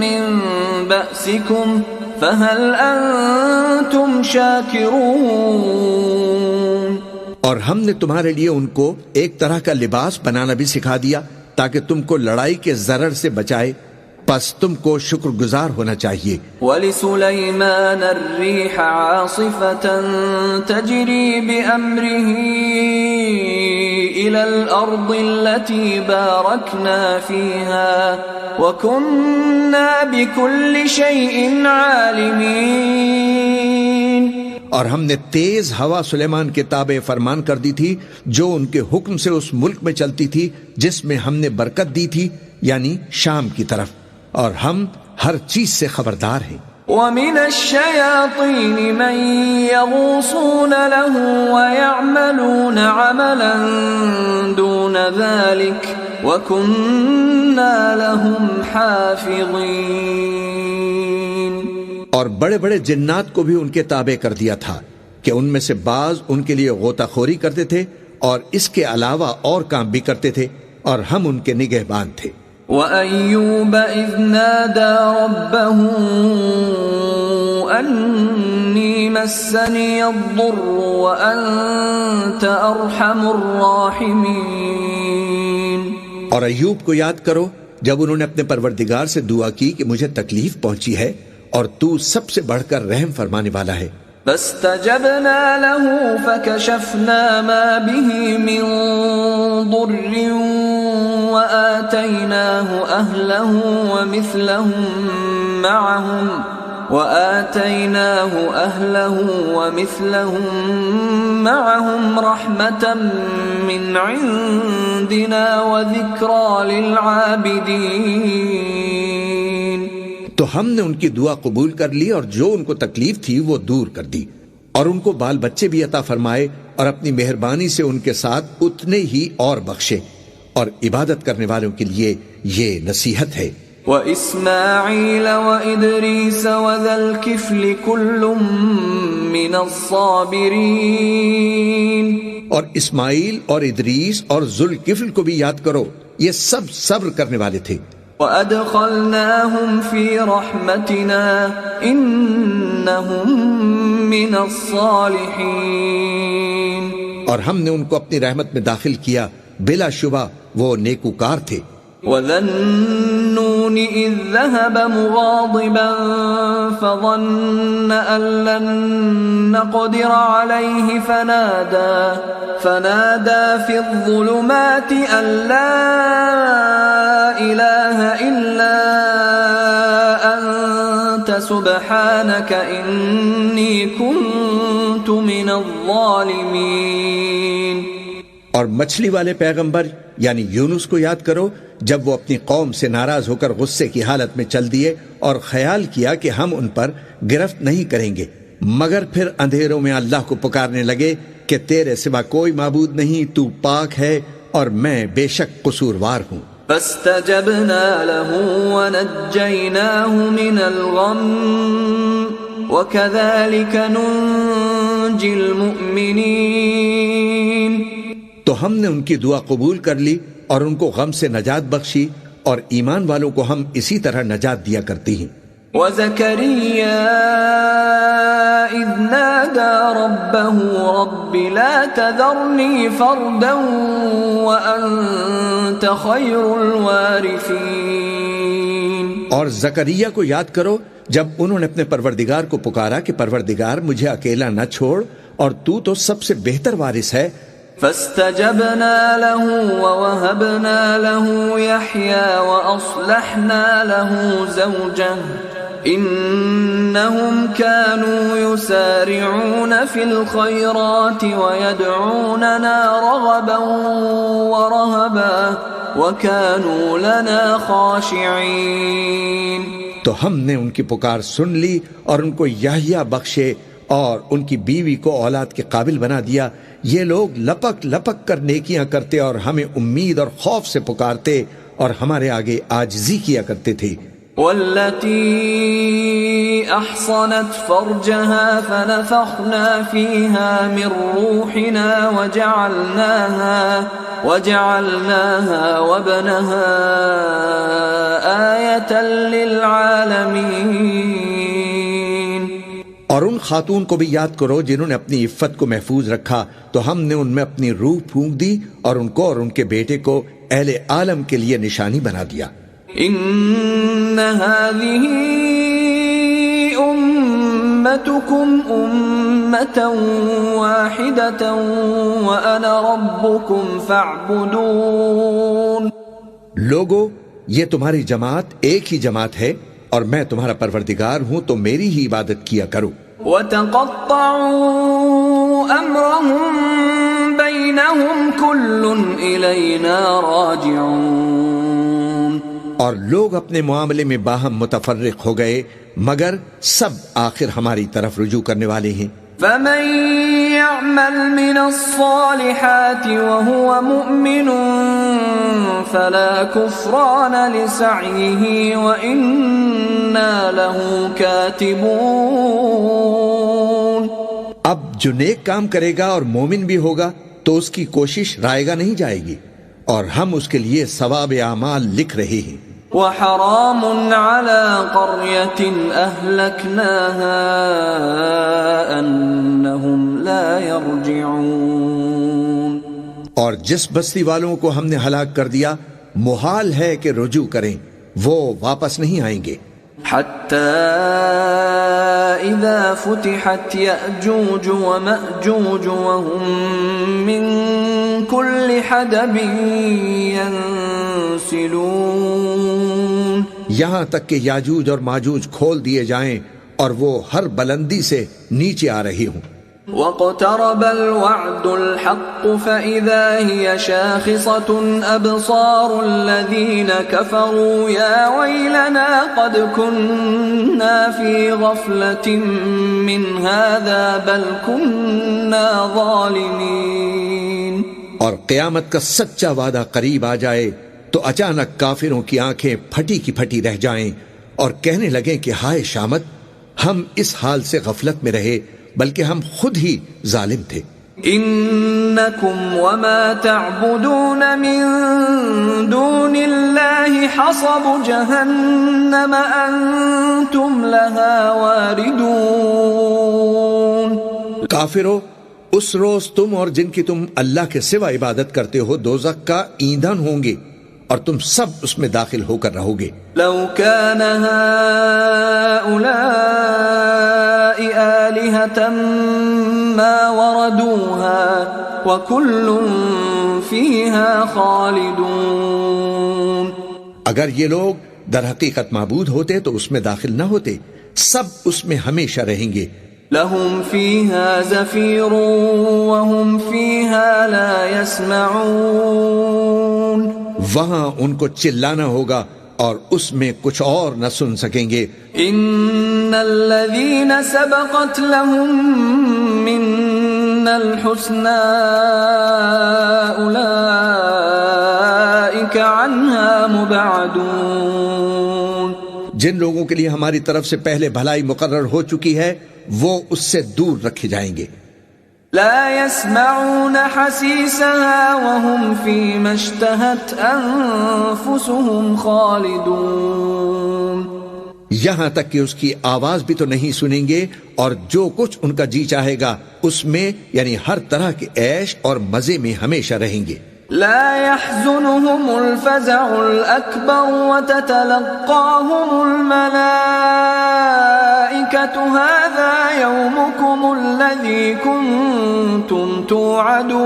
مِنْ بَأْسِكُمْ فَهَلْ أَنْتُمْ شَاكِرُونَ اور ہم نے تمہارے لیے ان کو ایک طرح کا لباس بنانا بھی سکھا دیا تاکہ تم کو لڑائی کے ضرر سے بچائے، پس تم کو شکر گزار ہونا چاہیے۔ وَلِسُلَيْمَانَ الرِّيحَ عَاصِفَةً تَجْرِي بِأَمْرِهِ إِلَى الْأَرْضِ الَّتِي بَارَكْنَا فِيهَا وَكُنَّا بِكُلِّ شَيْءٍ عَالِمِينَ۔ اور ہم نے تیز ہوا سلیمان کے تابع فرمان کر دی تھی جو ان کے حکم سے اس ملک میں چلتی تھی جس میں ہم نے برکت دی تھی، یعنی شام کی طرف، اور ہم ہر چیز سے خبردار ہیں۔ وَمِنَ الشَّيَاطِينِ مَن يَغُوصُونَ لَهُ وَيَعْمَلُونَ عَمَلًا دُونَ ذَلِكَ وَكُنَّا لَهُمْ حَافِظِينَ۔ اور بڑے بڑے جنات کو بھی ان کے تابع کر دیا تھا کہ ان میں سے بعض ان کے لیے غوطہ خوری کرتے تھے اور اس کے علاوہ اور کام بھی کرتے تھے، اور ہم ان کے نگہبان تھے۔ وَأَيُّوبَ إِذْ نَادَى رَبَّهُ أَنِّي مَسَّنِيَ الضُّرُّ وَأَنْتَ أَرْحَمُ الرَّاحِمِينَ۔ اور ایوب کو یاد کرو جب انہوں نے اپنے پروردگار سے دعا کی کہ مجھے تکلیف پہنچی ہے اور تو سب سے بڑھ کر رحم فرمانے والا ہے۔ فَاسْتَجَبْنَا لَهُ فَكَشَفْنَا مَا بِهِ مِنْ ضُرٍّ وَآتَيْنَاهُ أَهْلَهُ وَمِثْلَهُمْ مَعَهُمْ رَحْمَةً مِّنْ عِنْدِنَا وَذِكْرَى لِلْعَابِدِينَ۔ تو ہم نے ان کی دعا قبول کر لی اور جو ان کو تکلیف تھی وہ دور کر دی، اور ان کو بال بچے بھی عطا فرمائے، اور اپنی مہربانی سے ان کے ساتھ اتنے ہی اور بخشے، اور عبادت کرنے والوں کے لیے یہ نصیحت ہے۔ وَإِسْمَاعِيلَ وَإِدْرِيسَ وَذَا الْكِفْلِ كُلٌّ مِّنَ الصَّابِرِينَ۔ اور اسماعیل اور ادریس اور ذوالکفل کو بھی یاد کرو، یہ سب صبر کرنے والے تھے۔ وَأَدْخَلْنَاهُمْ فِي رَحْمَتِنَا إِنَّهُمْ مِنَ الصَّالِحِينَ۔ اور ہم نے ان کو اپنی رحمت میں داخل کیا، بلا شبہ وہ نیکوکار تھے۔ وَذَا النُّونِ إِذ ذَهَبَ مُغَاضِبًا فَظَنَّ أَن لَّن نَّقْدِرَ عَلَيْهِ فَنَادَى فِي الظُّلُمَاتِ أَن لَّا إِلَٰهَ إِلَّا أَنتَ سُبْحَانَكَ إِنِّي كُنتُ مِنَ الظَّالِمِينَ۔ اور مچھلی والے پیغمبر یعنی یونس کو یاد کرو جب وہ اپنی قوم سے ناراض ہو کر غصے کی حالت میں چل دیے اور خیال کیا کہ ہم ان پر گرفت نہیں کریں گے، مگر پھر اندھیروں میں اللہ کو پکارنے لگے کہ تیرے سوا کوئی معبود نہیں، تو پاک ہے اور میں بے شک قصوروار ہوں۔ فَاسْتَجَبْنَا لَهُ وَنَجَّيْنَاهُ مِنَ الْغَمِّ وَكَذَلِكَ نُنْجِي الْمُؤْمِنِينَ۔ تو ہم نے ان کی دعا قبول کر لی اور ان کو غم سے نجات بخشی، اور ایمان والوں کو ہم اسی طرح نجات دیا کرتی ہیں۔ وَزَكَرِيَّا إِذْ نَادَى رَبَّهُ رَبِّ لَا تَذَرْنِي فَرْدًا وَأَنْتَ خَيْرُ الْوَارِثِينَ۔ اور زکریا کو یاد کرو جب انہوں نے اپنے پروردگار کو پکارا کہ پروردگار مجھے اکیلا نہ چھوڑ، اور تو سب سے بہتر وارث ہے۔ فَاسْتَجَبْنَا لَهُ وَوَهَبْنَا لَهُ يَحْيَى وَأَصْلَحْنَا لَهُ زَوْجَهُ إِنَّهُمْ كَانُوا يُسَارِعُونَ فِي الْخَيْرَاتِ وَيَدْعُونَنَا رَغَبًا وَرَهَبًا وَكَانُوا لَنَا خَاشِعِينَ۔ تو ہم نے ان کی پکار سن لی اور ان کو یحییٰ بخشے اور ان کی بیوی کو اولاد کے قابل بنا دیا۔ یہ لوگ لپک لپک کر نیکیاں کرتے اور ہمیں امید اور خوف سے پکارتے اور ہمارے آگے عاجزی کیا کرتے تھے۔ وَالَّتِي أَحْصَنَتْ فَرْجَهَا فَنَفَخْنَا فِيهَا مِنْ رُوحِنَا وَجَعَلْنَاهَا وَابْنَهَا آيَةً لِلْعَالَمِينَ۔ اور ان خاتون کو بھی یاد کرو جنہوں نے اپنی عفت کو محفوظ رکھا، تو ہم نے ان میں اپنی روح پھونک دی اور ان کو اور ان کے بیٹے کو اہل عالم کے لیے نشانی بنا دیا۔ إن هذه أمتكم أمة واحدة وأنا ربكم فاعبدون. لوگو، یہ تمہاری جماعت ایک ہی جماعت ہے اور میں تمہارا پروردگار ہوں، تو میری ہی عبادت کیا کرو. وَتَقَطَّعُوا أَمْرَهُمْ بَيْنَهُمْ كُلٌّ إِلَيْنَا رَاجِعُونَ. اور لوگ اپنے معاملے میں باہم متفرق ہو گئے، مگر سب آخر ہماری طرف رجوع کرنے والے ہیں. فَمَن يَعْمَلْ مِنَ الصَّالِحَاتِ وَهُوَ مُؤْمِنٌ فَلَا كُفْرَانَ لِسَعْيِهِ وَإِنَّا لَهُ كَاتِبُونَ. اب جو نیک کام کرے گا اور مومن بھی ہوگا تو اس کی کوشش رائے گا نہیں جائے گی، اور ہم اس کے لیے ثواب اعمال لکھ رہے ہیں. وحرام على قرية أهلكناها أنهم لا يرجعون. اور جس بستی والوں کو ہم نے ہلاک کر دیا، محال ہے کہ رجوع کریں، وہ واپس نہیں آئیں گے. حتى إذا فتحت يأجوج ومأجوج وهم من كل حدب ينسلون. یہاں تک کہ یاجوج اور ماجوج کھول دیے جائیں اور وہ ہر بلندی سے نیچے آ رہی ہوں. واقترب الوعد الحق فإذا هي شاخصة أبصار الذين كفروا يا ويلنا قد كنا في غفلة من هذا بل كنا ظالمين. اور قیامت کا سچا وعدہ قریب آ جائے تو اچانک کافروں کی آنکھیں پھٹی کی پھٹی رہ جائیں اور کہنے لگیں کہ ہائے شامت، ہم اس حال سے غفلت میں رہے بلکہ ہم خود ہی ظالم تھے. انکم وما تعبدون من دون اللہ حصب جہنم انتم لها واردون. کافرو، اس روز تم اور جن کی تم اللہ کے سوا عبادت کرتے ہو دوزخ کا ایندھن ہوں گے اور تم سب اس میں داخل ہو کر رہو گے. لو كان هؤلاء آلهة ما وردوها وكل فيها خالدون. اگر یہ لوگ در حقیقت معبود ہوتے تو اس میں داخل نہ ہوتے، سب اس میں ہمیشہ رہیں گے. لهم فيها زفير وهم فيها لا يسمعون. وہاں ان کو چلانا ہوگا اور اس میں کچھ اور نہ سن سکیں گے. ان الذين سبقت لهم منا الحسنى اولئك عنها مبعدون. جن لوگوں کے لیے ہماری طرف سے پہلے بھلائی مقرر ہو چکی ہے وہ اس سے دور رکھے جائیں گے. لا يسمعون حسيسها وهم فيما اشتهت أنفسهم خالدون. یہاں تک کہ اس کی آواز بھی تو نہیں سنیں گے، اور جو کچھ ان کا جی چاہے گا اس میں یعنی ہر طرح کے عیش اور مزے میں ہمیشہ رہیں گے. لا يحزنهم الفزع الأكبر وتتلقاهم الملائكة هذا يومكم الذي كنتم توعدون.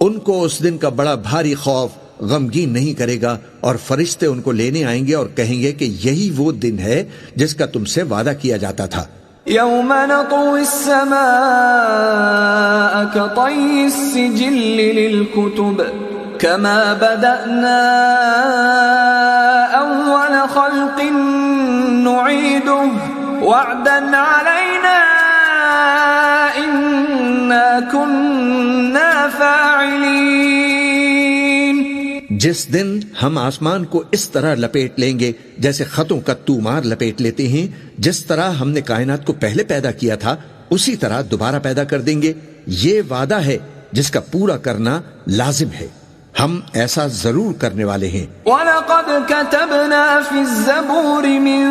ان کو اس دن کا بڑا بھاری خوف غمگین نہیں کرے گا، اور فرشتے ان کو لینے آئیں گے اور کہیں گے کہ یہی وہ دن ہے جس کا تم سے وعدہ کیا جاتا تھا. يوم نطوي السماء كطي السجل للكتب كما بدأنا أول خلق نعيده وعدا علينا إنا كنا فاعلين. جس دن ہم آسمان کو اس طرح لپیٹ لیں گے جیسے خطوں کا تومار لپیٹ لیتے ہیں، جس طرح ہم نے کائنات کو پہلے پیدا کیا تھا اسی طرح دوبارہ پیدا کر دیں گے. یہ وعدہ ہے جس کا پورا کرنا لازم ہے، ہم ایسا ضرور کرنے والے ہیں. وَلَقَدْ كَتَبْنَا فِي الزَّبُورِ مِن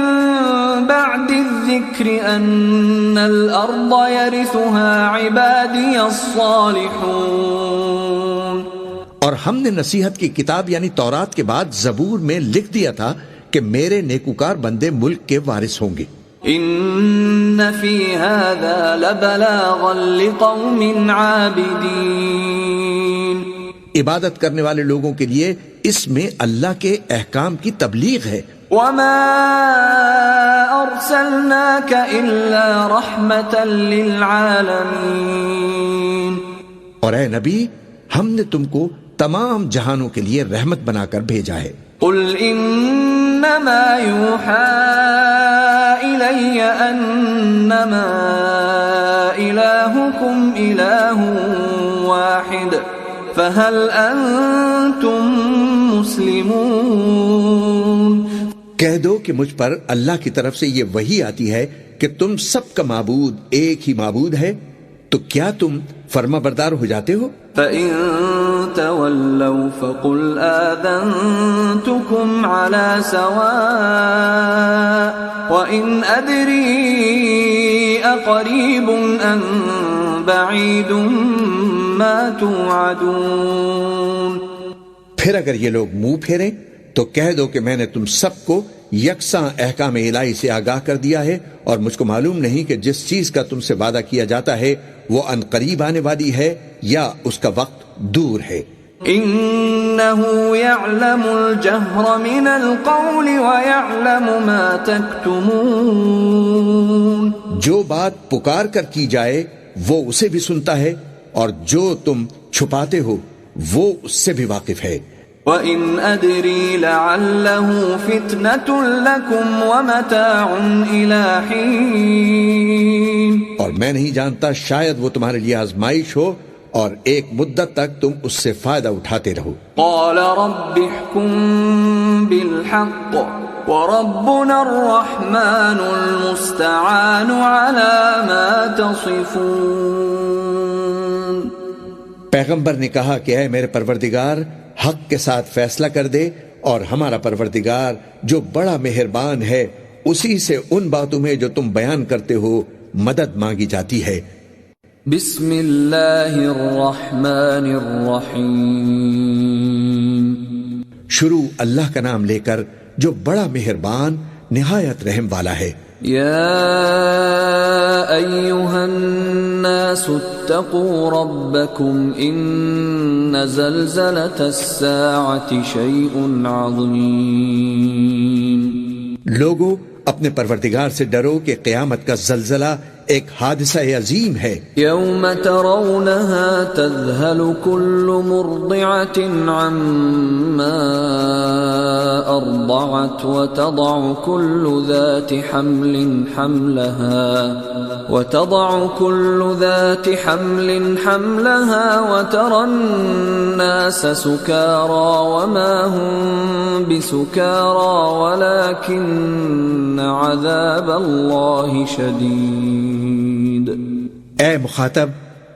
بَعْدِ الذِّكْرِ أَنَّ الْأَرْضَ يَرِثُهَا عِبَادِيَ الصَّالِحُونَ. اور ہم نے نصیحت کی کتاب یعنی تورات کے بعد زبور میں لکھ دیا تھا کہ میرے نیکوکار بندے ملک کے وارث ہوں گے. ان فی هذا لبلاغا لقوم عابدین. عبادت کرنے والے لوگوں کے لیے اس میں اللہ کے احکام کی تبلیغ ہے. وما ارسلناک الا رحمتا للعالمین. اور اے نبی ہم نے تم کو تمام جہانوں کے لیے رحمت بنا کر بھیجا ہے. قل انما یوحى الی انما الہکم الہ واحد فهل انتم مسلمون. کہہ دو کہ مجھ پر اللہ کی طرف سے یہ وحی آتی ہے کہ تم سب کا معبود ایک ہی معبود ہے، تو کیا تم فرما بردار ہو جاتے ہو؟ فَإِن تَوَلَّوْا فَقُلْ آذَنْتُكُمْ عَلَى سَوَاءٍ وَإِنْ أَدْرِي أَقَرِيبٌ أَمْ بَعِيدٌ مَا تُوعَدُونَ. پھر اگر یہ لوگ منہ پھیریں تو کہہ دو کہ میں نے تم سب کو یکساں احکام الہی سے آگاہ کر دیا ہے، اور مجھ کو معلوم نہیں کہ جس چیز کا تم سے وعدہ کیا جاتا ہے وہ ان قریب آنے والی ہے یا اس کا وقت دور ہے. انه يعلم الجهر من القول ويعلم ما تكتمون. جو بات پکار کر کی جائے وہ اسے بھی سنتا ہے، اور جو تم چھپاتے ہو وہ اس سے بھی واقف ہے. وَإِنْ أَدْرِي لَعَلَّهُ فِتْنَةٌ لَكُمْ وَمَتَاعٌ إِلَى حِينٍ. اور میں نہیں جانتا، شاید وہ تمہارے لیے آزمائش ہو اور ایک مدت تک تم اس سے فائدہ اٹھاتے رہو. قَالَ رَبِّ احْكُم بِالْحَقِّ وَرَبُّنَا الرَّحْمَنُ الْمُسْتَعَانُ عَلَى مَا تَصِفُونَ. پیغمبر نے کہا کہ اے میرے پروردگار، حق کے ساتھ فیصلہ کر دے، اور ہمارا پروردگار جو بڑا مہربان ہے اسی سے ان باتوں میں جو تم بیان کرتے ہو مدد مانگی جاتی ہے. بسم اللہ الرحمن الرحیم. شروع اللہ کا نام لے کر جو بڑا مہربان نہایت رحم والا ہے. یا ایہا الناس اتقوا ربکم ان زلزلة الساعة شیء عظیم. لوگو اپنے پروردگار سے ڈرو کہ قیامت کا زلزلہ ایک حادثہ عظیم ہے. یوم ترونها تذہل كل مرضعة عما ارضعت وتضع كل ذات حمل حملها وترى الناس سكارى وما هم بسكارى ولكن عذاب الله شدید. اے مخاطب،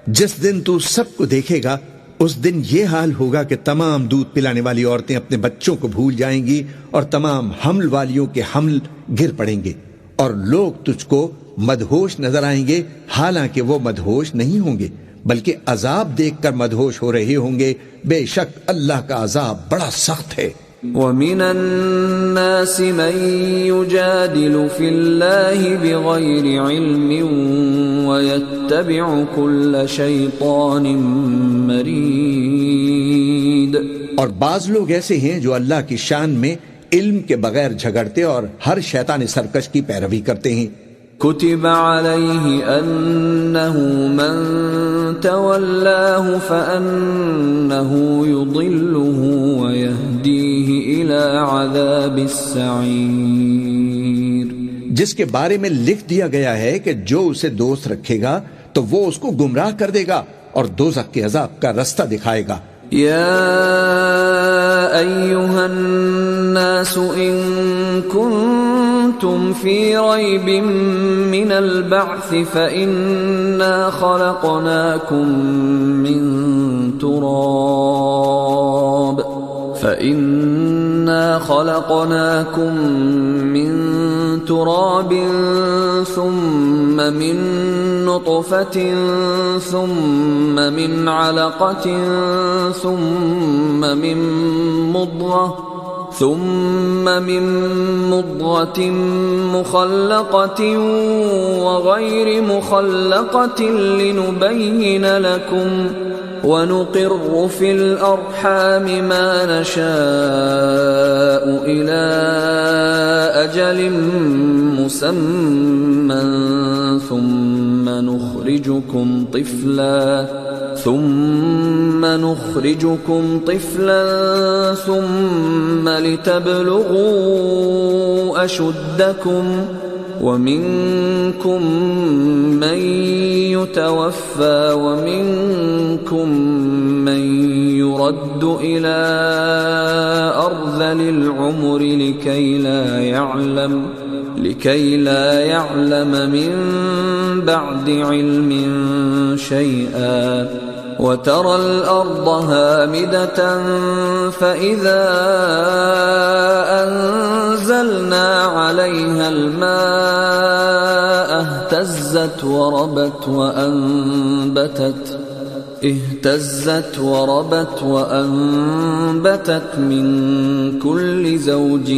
جس دن تو سب کو دیکھے گا اس دن یہ حال ہوگا کہ تمام دودھ پلانے والی عورتیں اپنے بچوں کو بھول جائیں گی، اور تمام حمل والیوں کے حمل گر پڑیں گے، اور لوگ تجھ کو مدہوش نظر آئیں گے، حالانکہ وہ مدہوش نہیں ہوں گے بلکہ عذاب دیکھ کر مدہوش ہو رہے ہوں گے. بے شک اللہ کا عذاب بڑا سخت ہے. وَمِنَ النَّاسِ مَن يُجَادِلُ فِي اللَّهِ بِغَيْرِ عِلْمٍ وَيَتَّبِعُ كُلَّ شَيْطَانٍ مَرِيدٍ. اور بعض لوگ ایسے ہیں جو اللہ کی شان میں علم کے بغیر جھگڑتے اور ہر شیطان سرکش کی پیروی کرتے ہیں. كتب عليه أنه من تولاه فأنه يضله ويهديه إلى عذاب السعير. جس کے بارے میں لکھ دیا گیا ہے کہ جو اسے دوست رکھے گا تو وہ اس کو گمراہ کر دے گا اور دوزخ کے عذاب کا رستہ دکھائے گا. يا أيها الناس إن كنتم في ريب من البعث فإنا خلقناكم من تراب فإنا خلقناكم من تراب ثم من نطفة ثم من علقة ثم من مضغة مخلقة وغير مخلقة لنبين لكم ونقر في الأرحام ما نشاء إلى أجل مسمى ثم نخرجكم طفلا ثم لتبلغوا أشدكم ومنكم من يتوفى ومنكم من يرد إلى أرذل العمر لكي لا يعلم من بعد علم شيئا وترى الأرض هامدة فإذا أنزلنا عليها الماء اهتزت وربت وأنبتت من كل زوج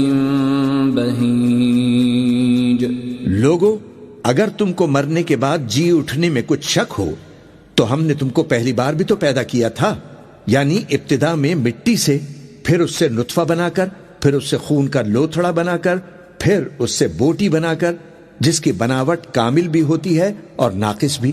بهيج. لوگو، اگر تم کو مرنے کے بعد جی اٹھنے میں کچھ شک ہو تو ہم نے تم کو پہلی بار بھی تو پیدا کیا تھا، یعنی ابتدا میں مٹی سے، پھر اس سے نطفہ بنا کر، پھر اس سے خون کا لوتھڑا بنا کر، پھر اس سے بوٹی بنا کر، جس کی بناوٹ کامل بھی ہوتی ہے اور ناقص بھی،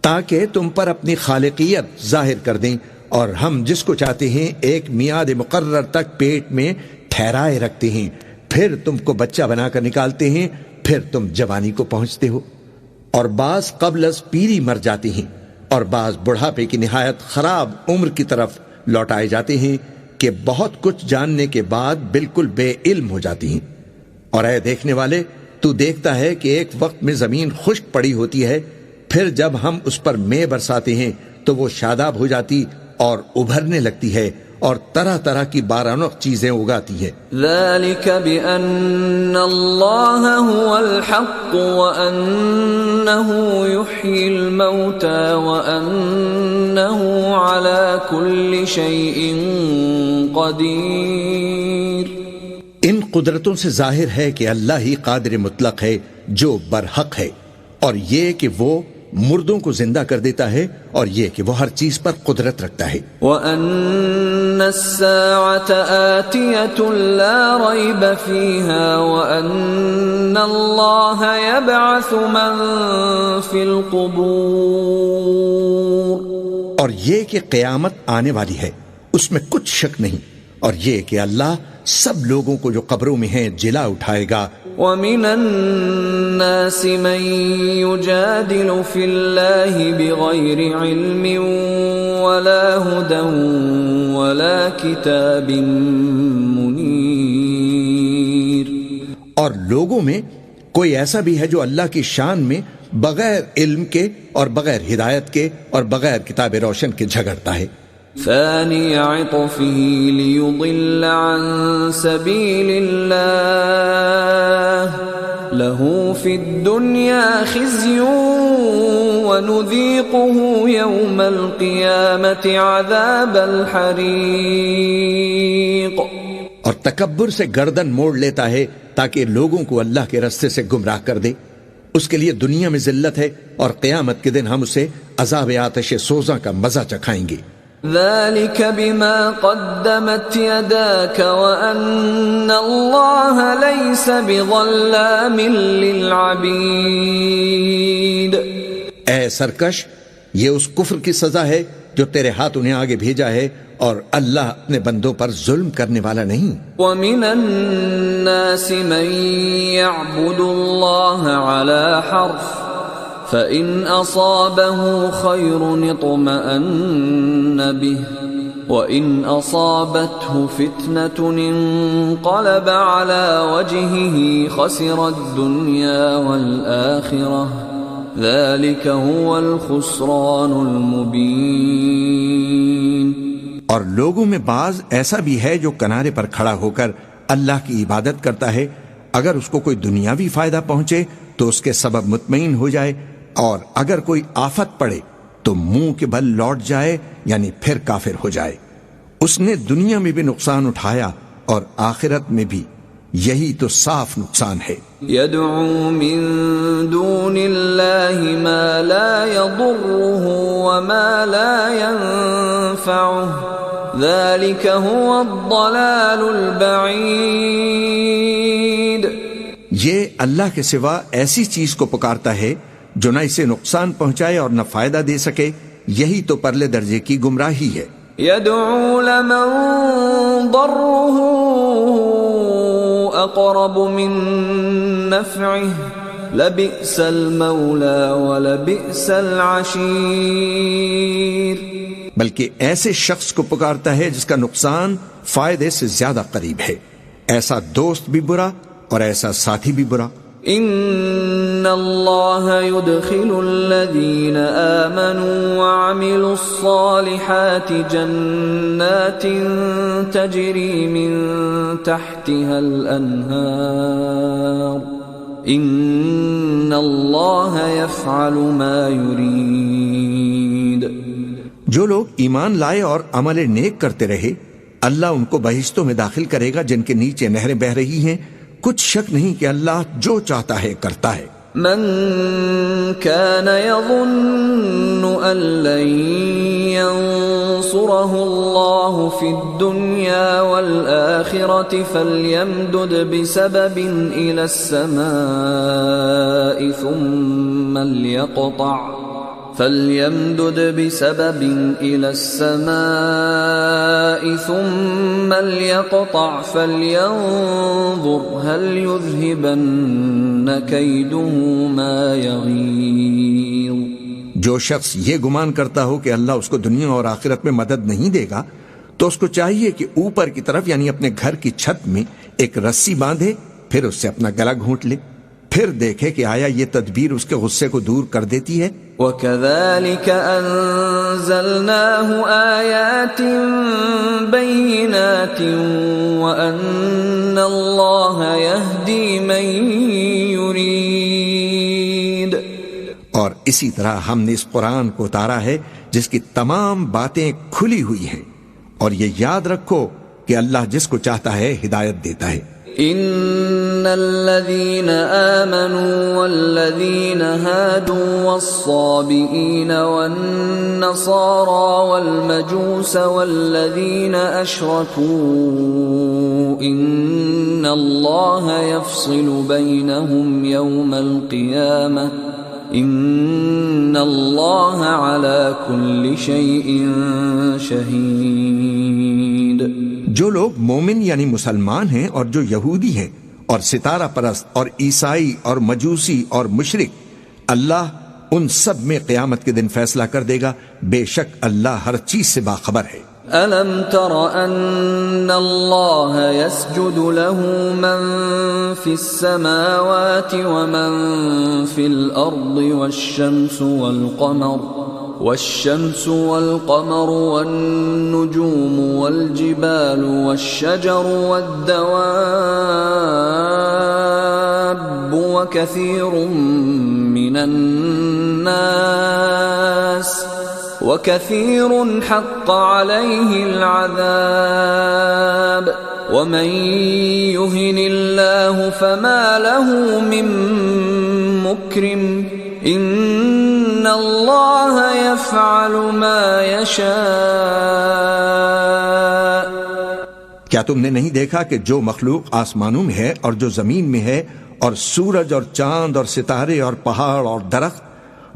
تاکہ تم پر اپنی خالقیت ظاہر کر دیں، اور ہم جس کو چاہتے ہیں ایک میعاد مقرر تک پیٹ میں ٹھہرائے رکھتے ہیں، پھر تم کو بچہ بنا کر نکالتے ہیں، پھر تم جوانی کو پہنچتے ہو، اور بعض قبل از پیری مر جاتے ہیں، اور بعض بڑھاپے کی نہایت خراب عمر کی طرف لوٹائے جاتے ہیں کہ بہت کچھ جاننے کے بعد بالکل بے علم ہو جاتی ہیں. اور اے دیکھنے والے، تو دیکھتا ہے کہ ایک وقت میں زمین خشک پڑی ہوتی ہے، پھر جب ہم اس پر مے برساتے ہیں تو وہ شاداب ہو جاتی اور ابھرنے لگتی ہے اور طرح طرح کی بارانخ چیزیں اگاتی ہے. ذلك بأن الله هو الحق وأنه يحيي الموتى وأنه على كل شيء قدير. ان قدرتوں سے ظاہر ہے کہ اللہ ہی قادر مطلق ہے جو برحق ہے، اور یہ کہ وہ مردوں کو زندہ کر دیتا ہے، اور یہ کہ وہ ہر چیز پر قدرت رکھتا ہے. وَأَنَّ السَّاعَةَ آتِيَةٌ لَا رَيْبَ فِيهَا وَأَنَّ اللَّهَ يَبْعَثُ مَن فِي الْقُبُورِ. اور یہ کہ قیامت آنے والی ہے، اس میں کچھ شک نہیں، اور یہ کہ اللہ سب لوگوں کو جو قبروں میں ہیں جلا اٹھائے گا. وَمِنَ النَّاسِ مَن يُجَادِلُ فِي اللَّهِ بِغَيْرِ عِلْمٍ وَلَا هُدًى وَلَا كِتَابٍ مُنِيرٍ. اور لوگوں میں کوئی ایسا بھی ہے جو اللہ کی شان میں بغیر علم کے اور بغیر ہدایت کے اور بغیر کتاب روشن کے جھگڑتا ہے. ثاني عطفه ليضل عن سبيل الله له في الدنيا خزي ونذيقه يوم القيامة عذاب الحريق. اور تکبر سے گردن موڑ لیتا ہے تاکہ لوگوں کو اللہ کے راستے سے گمراہ کر دے. اس کے لیے دنیا میں ذلت ہے، اور قیامت کے دن ہم اسے عذاب آتش سوزاں کا مزہ چکھائیں گے. ذلك بما قدمت يداك وأن الله ليس بظلام للعبيد. اے سرکش، یہ اس کفر کی سزا ہے جو تیرے ہاتھوں نے آگے بھیجا ہے، اور اللہ اپنے بندوں پر ظلم کرنے والا نہیں. وَمِنَ النَّاسِ مَن يَعْبُدُ اللَّهَ عَلَى حَرْفٍ فَإِنْ أَصَابَهُ خَيْرٌ اطْمَأَنَّ بِهِ وَإِنْ أَصَابَتْهُ فِتْنَةٌ انقَلَبَ عَلَى وَجْهِهِ خَسِرَ الدُّنْيَا وَالْآخِرَةَ ذَلِكَ هُوَ الْخُسْرَانُ الْمُبِينُ. اور لوگوں میں بعض ایسا بھی ہے جو کنارے پر کھڑا ہو کر اللہ کی عبادت کرتا ہے، اگر اس کو کوئی دنیاوی فائدہ پہنچے تو اس کے سبب مطمئن ہو جائے، اور اگر کوئی آفت پڑے تو منہ کے بل لوٹ جائے، یعنی پھر کافر ہو جائے۔ اس نے دنیا میں بھی نقصان اٹھایا اور آخرت میں بھی، یہی تو صاف نقصان ہے۔ يدعو من دون الله ما لا يضره وما لا ينفعه ذلك هو الضلال البعيد۔ یہ اللہ کے سوا ایسی چیز کو پکارتا ہے جو نہ اسے نقصان پہنچائے اور نہ فائدہ دے سکے، یہی تو پرلے درجے کی گمراہی ہے۔ يدعو لمن ضره اقرب من نفعه لبئس المولى ولبئس العشير۔ بلکہ ایسے شخص کو پکارتا ہے جس کا نقصان فائدے سے زیادہ قریب ہے، ایسا دوست بھی برا اور ایسا ساتھی بھی برا۔ ان اللہ يدخل الذین آمنوا وعملوا الصالحات جنات تجری من تحتها الانہار ان اللہ يفعل ما يرید۔ جو لوگ ایمان لائے اور عمل نیک کرتے رہے، اللہ ان کو بہشتوں میں داخل کرے گا جن کے نیچے نہریں بہہ رہی ہیں، کچھ شک نہیں کہ اللہ جو چاہتا ہے کرتا ہے۔ من كان يظن أن لن ينصره الله في الدنيا والآخرة فليمدد بسبب إلى السماء ثم ليقطع فلينظر هل يذهبن كيده ما يغيظ۔ جو شخص یہ گمان کرتا ہو کہ اللہ اس کو دنیا اور آخرت میں مدد نہیں دے گا تو اس کو چاہیے کہ اوپر کی طرف یعنی اپنے گھر کی چھت میں ایک رسی باندھے، پھر اس سے اپنا گلا گھونٹ لے، پھر دیکھے کہ آیا یہ تدبیر اس کے غصے کو دور کر دیتی ہے۔ وَكَذَلِكَ أَنزَلْنَاهُ آيَاتٍ بَيِّنَاتٍ وَأَنَّ اللَّهَ يَهْدِي مَن يُرِيدُ۔ اور اسی طرح ہم نے اس قرآن کو اتارا ہے جس کی تمام باتیں کھلی ہوئی ہیں، اور یہ یاد رکھو کہ اللہ جس کو چاہتا ہے ہدایت دیتا ہے۔ ان الذين آمنوا والذين هادوا والصابئين والنصارى والمجوس والذين أشركوا إن الله يفصل بينهم يوم القيامة إن الله على كل شيء شهيد۔ جو لوگ مومن یعنی مسلمان ہیں اور جو یہودی ہیں اور ستارہ پرست اور عیسائی اور مجوسی اور مشرک، اللہ ان سب میں قیامت کے دن فیصلہ کر دے گا، بے شک اللہ ہر چیز سے باخبر ہے۔ أَلَمْ تَرَ أَنَّ اللَّهَ يَسْجُدُ لَهُ مَن فِي السَّمَاوَاتِ وَمَن فِي الْأَرْضِ والشمس والقمر والنجوم والجبال والشجر والدواب وكثير حق عليه العذاب ومن يهن الله فما له من مكرم ان اللہ یفعل ما یشاء۔ کیا تم نے نہیں دیکھا کہ جو مخلوق آسمانوں میں ہے اور جو زمین میں ہے، اور سورج اور چاند اور ستارے اور پہاڑ اور درخت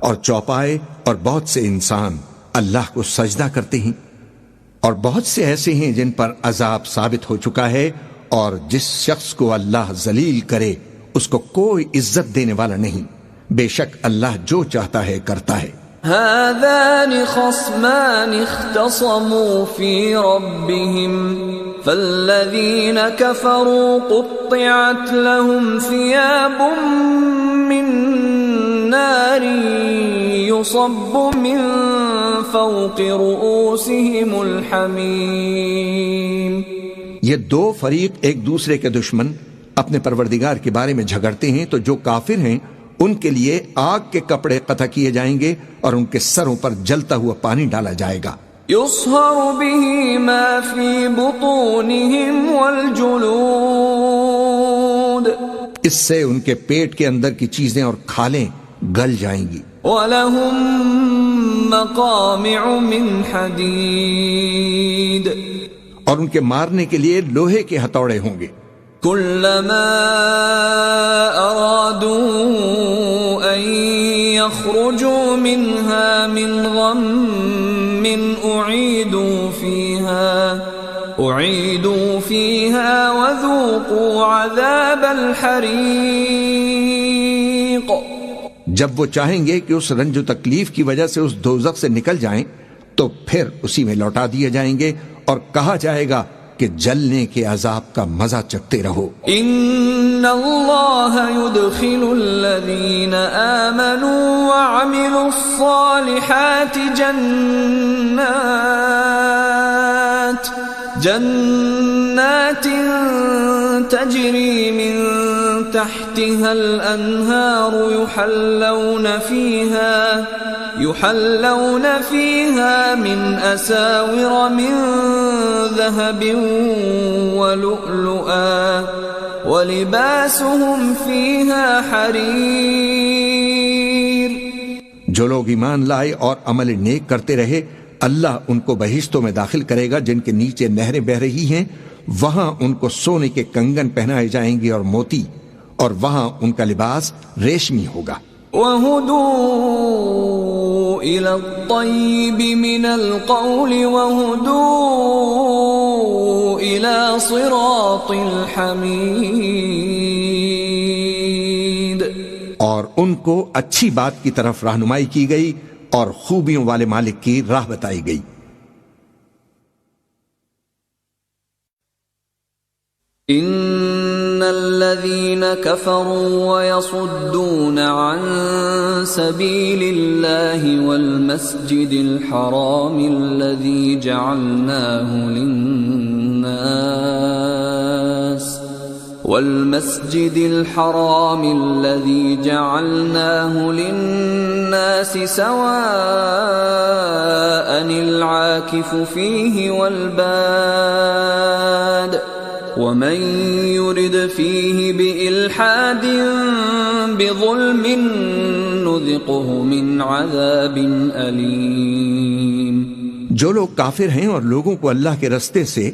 اور چوپائے اور بہت سے انسان اللہ کو سجدہ کرتے ہیں، اور بہت سے ایسے ہیں جن پر عذاب ثابت ہو چکا ہے، اور جس شخص کو اللہ ذلیل کرے اس کو کوئی عزت دینے والا نہیں، بے شک اللہ جو چاہتا ہے کرتا ہے۔ هذان خصمان اختصموا في ربهم فالذين كفروا قطعت لهم ثياب من نار يصب من فوق رؤوسهم الحميم. یہ دو فریق ایک دوسرے کے دشمن اپنے پروردگار کے بارے میں جھگڑتے ہیں تو جو کافر ہیں ان کے لیے آگ کے کپڑے قطع کیے جائیں گے اور ان کے سروں پر جلتا ہوا پانی ڈالا جائے گا. يصهر به ما في بطونهم والجلود. اس سے ان کے پیٹ کے اندر کی چیزیں اور کھالیں گل جائیں گی. وَلَهُم مَّقَامِعُ مِنْ حَدِيدٍ. اور ان کے مارنے کے لیے لوہے کے ہتھوڑے ہوں گے. كُلَّمَا أَرَادُوا أَن يَخْرُجُوا مِنْهَا مِنْ غَمٍّ أُعِيدُوا فِيهَا وَذُوقُوا عَذَابَ الْحَرِيقِ. جب وہ چاہیں گے کہ اس رنج و تکلیف کی وجہ سے اس دوزخ سے نکل جائیں تو پھر اسی میں لوٹا دیے جائیں گے اور کہا جائے گا کہ جلنے کے عذاب کا مزہ چکھتے رہو. ان اللہ يدخل الذین آمنوا وعملوا الصالحات جنات تجری من تحتها الانہار يحلون فيها من أساور من ذهب ولؤلؤا ولباسهم فيها حرير. جو لوگ ایمان لائے اور عمل نیک کرتے رہے اللہ ان کو بہشتوں میں داخل کرے گا جن کے نیچے نہریں بہہ رہی ہیں. وہاں ان کو سونے کے کنگن پہنائے جائیں گے اور موتی، اور وہاں ان کا لباس ریشمی ہوگا. وَهُدُوا إِلَى الطَّيِّبِ مِنَ الْقَوْلِ وَهُدُوا إِلَى صِرَاطِ الْحَمِيدِ. اور ان کو اچھی بات کی طرف رہنمائی کی گئی اور خوبیوں والے مالک کی راہ بتائی گئی. ان الذين كفروا ويصدون عن سبيل الله والمسجد الحرام الذي جعلناه للناس سواء العاكف فيه والباد ومن يرد فيه بإلحاد بظلم نذقه من عذاب أليم. جو لوگ کافر ہیں اور لوگوں کو اللہ کے رستے سے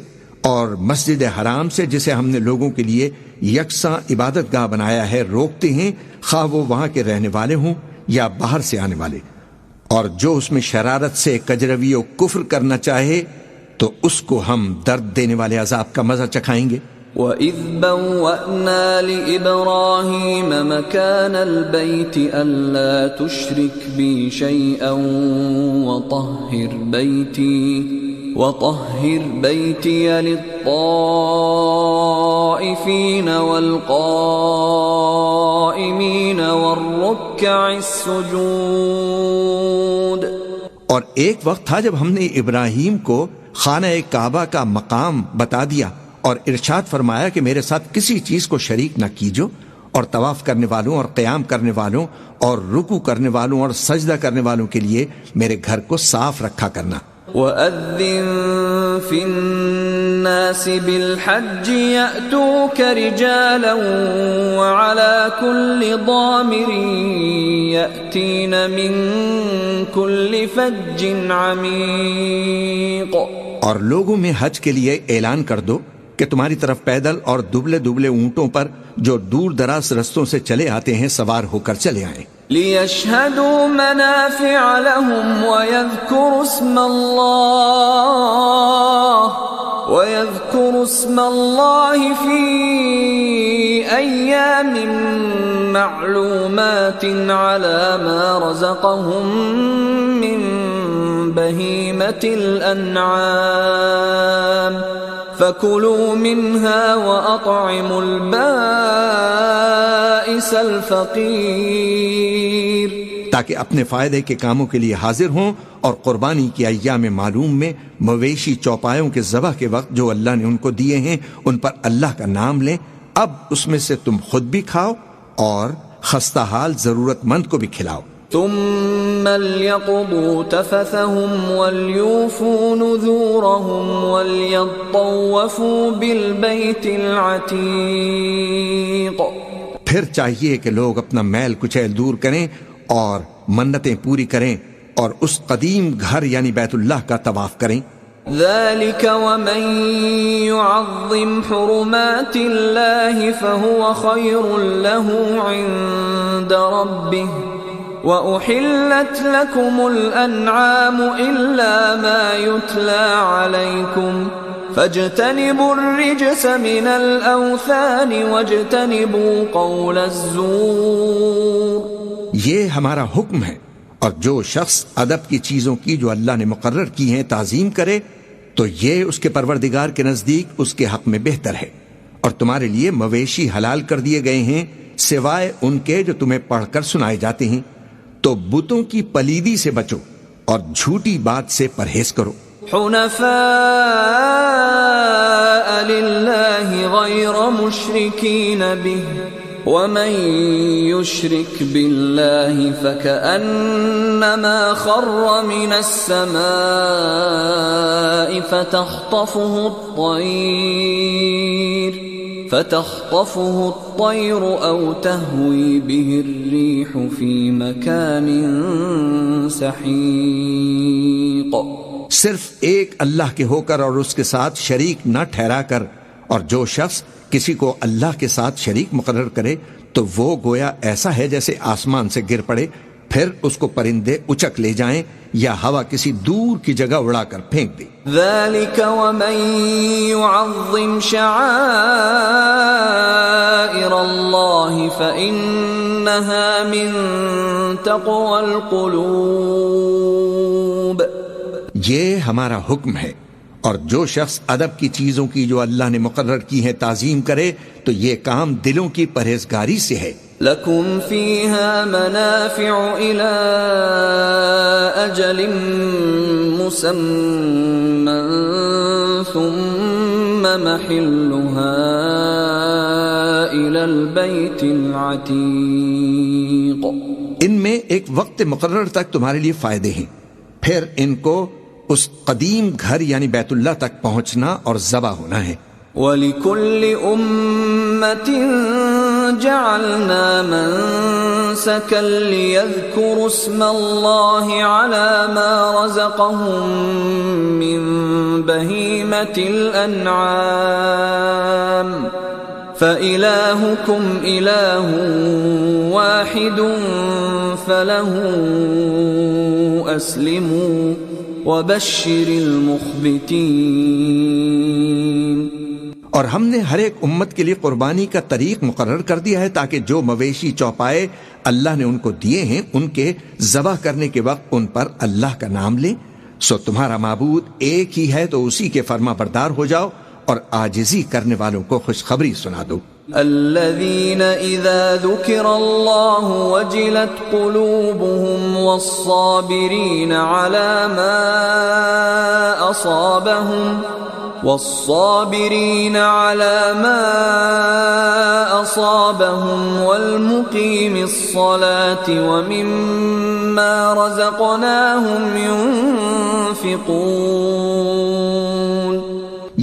اور مسجد حرام سے جسے ہم نے لوگوں کے لیے یکساں عبادت گاہ بنایا ہے روکتے ہیں، خواہ وہ وہاں کے رہنے والے ہوں یا باہر سے آنے والے، اور جو اس میں شرارت سے کجروی و کفر کرنا چاہے تو اس کو ہم درد دینے والے عذاب کا مزہ چکھائیں گے. وَإِذْ بَوَّأْنَا لِإِبْرَاهِيمَ مَكَانَ الْبَيْتِ أَلَّا تُشْرِكْ بِي شَيْئًا وَطَهِّرْ بَيْتِيَ لِلطَّائِفِينَ وَالْقَائِمِينَ وَالرُّكَّعِ السُّجُودِ. اور ایک وقت تھا جب ہم نے ابراہیم کو خانہ کعبہ کا مقام بتا دیا اور ارشاد فرمایا کہ میرے ساتھ کسی چیز کو شریک نہ کیجو، اور طواف کرنے والوں اور قیام کرنے والوں اور رکوع کرنے والوں اور سجدہ کرنے والوں کے لیے میرے گھر کو صاف رکھا کرنا. وَأَذِّن فِي النَّاسِ بِالْحَجِّ يَأْتُوكَ رِجَالًا وَعَلَى كُلِّ ضَامِرٍ يَأْتِينَ مِنْ كُلِّ فَجٍّ عَمِيقٍ. اور لوگوں میں حج کے لیے اعلان کر دو کہ تمہاری طرف پیدل اور دبلے دبلے اونٹوں پر جو دور دراز رستوں سے چلے آتے ہیں سوار ہو کر چلے آئیں. لِيَشْهَدُوا مَنَافِعَ لَهُمْ وَيَذْكُرُوا اسْمَ اللَّهِ فِي أَيَّامٍ مَّعْلُومَاتٍ عَلَى مَا رَزَقَهُم مِّن بَهِيمَةِ الْأَنْعَامِ فَكُلُوا مِنْهَا وَأَطْعِمُوا الْبَائِسَ الْفَقِيرَ. تاکہ اپنے فائدے کے کاموں کے لیے حاضر ہوں، اور قربانی کی ایام معلوم میں مویشی چوپایوں کے ذبح کے وقت جو اللہ نے ان کو دیے ہیں ان پر اللہ کا نام لیں۔ اب اس میں سے تم خود بھی کھاؤ اور خستہ حال ضرورت مند کو بھی کھلاؤ۔ ثم ليقضوا تفثهم وليوفوا نذورهم وليطوفوا بالبيت العتيق۔ پھر چاہیے کہ لوگ اپنا میل کچیل دور کریں اور منتیں پوری کریں اور اس قدیم گھر یعنی بیت اللہ کا طواف کریں۔ ذلك ومن يعظم حرمات الله فهو خير له عند ربه وأحلت لكم الأنعام إلا ما يتلى عليكم فاجتنبوا الرجس من الأوثان واجتنبوا قول الزور۔ یہ ہمارا حکم ہے، اور جو شخص ادب کی چیزوں کی جو اللہ نے مقرر کی ہیں تعظیم کرے تو یہ اس کے پروردگار کے نزدیک اس کے حق میں بہتر ہے، اور تمہارے لیے مویشی حلال کر دیے گئے ہیں سوائے ان کے جو تمہیں پڑھ کر سنائے جاتے ہیں، تو بتوں کی پلیدی سے بچو اور جھوٹی بات سے پرہیز کرو۔ حنفاء للہ غیر مشرکین بہ ومن يشرك بالله فكأنما خر من السماء فتخطفه الطير أو تهوي به الريح في مكان سحيق۔ صرف ایک اللہ کے ہو کر اور اس کے ساتھ شریک نہ ٹھہرا کر، اور جو شخص کسی کو اللہ کے ساتھ شریک مقرر کرے تو وہ گویا ایسا ہے جیسے آسمان سے گر پڑے، پھر اس کو پرندے اچک لے جائیں یا ہوا کسی دور کی جگہ اڑا کر پھینک دے۔ ذلك ومن يعظم شعائر الله فإنها من تقوى القلوب۔ یہ ہمارا حکم ہے، اور جو شخص ادب کی چیزوں کی جو اللہ نے مقرر کی ہیں تعظیم کرے تو یہ کام دلوں کی پرہیزگاری سے ہے۔ لَكُمْ فِيهَا مَنَافِعُ إِلَىٰ أَجَلٍ مُّسَمًّى ثُمَّ مَحِلُّهَا إِلَى الْبَيْتِ الْعَتِيقِ۔ ان میں ایک وقت مقرر تک تمہارے لیے فائدے ہیں، پھر ان کو اس قدیم گھر یعنی بیت اللہ تک پہنچنا اور ذبح ہونا ہے۔ وَلِكُلِّ أُمَّةٍ جَعَلْنَا مَنسَكًا لِيَذْكُرُوا اسْمَ اللَّهِ عَلَى مَا رَزَقَهُم مِّن بَهِيمَةِ الْأَنْعَامِ فَإِلَٰهُكُمْ إِلَٰهٌ وَاحِدٌ فَلَهُ أَسْلِمُوا وَبَشِّرِ الْمُخْبِتِينَ۔ اور ہم نے ہر ایک امت کے لیے قربانی کا طریق مقرر کر دیا ہے تاکہ جو مویشی چوپائے اللہ نے ان کو دیے ہیں ان کے ذبح کرنے کے وقت ان پر اللہ کا نام لیں۔ سو تمہارا معبود ایک ہی ہے تو اسی کے فرما بردار ہو جاؤ اور عاجزی کرنے والوں کو خوشخبری سنا دو۔ الذين إذا ذكر الله وجلت قلوبهم والصابرين على ما أصابهم والمقيم الصلاة ومما رزقناهم ينفقون۔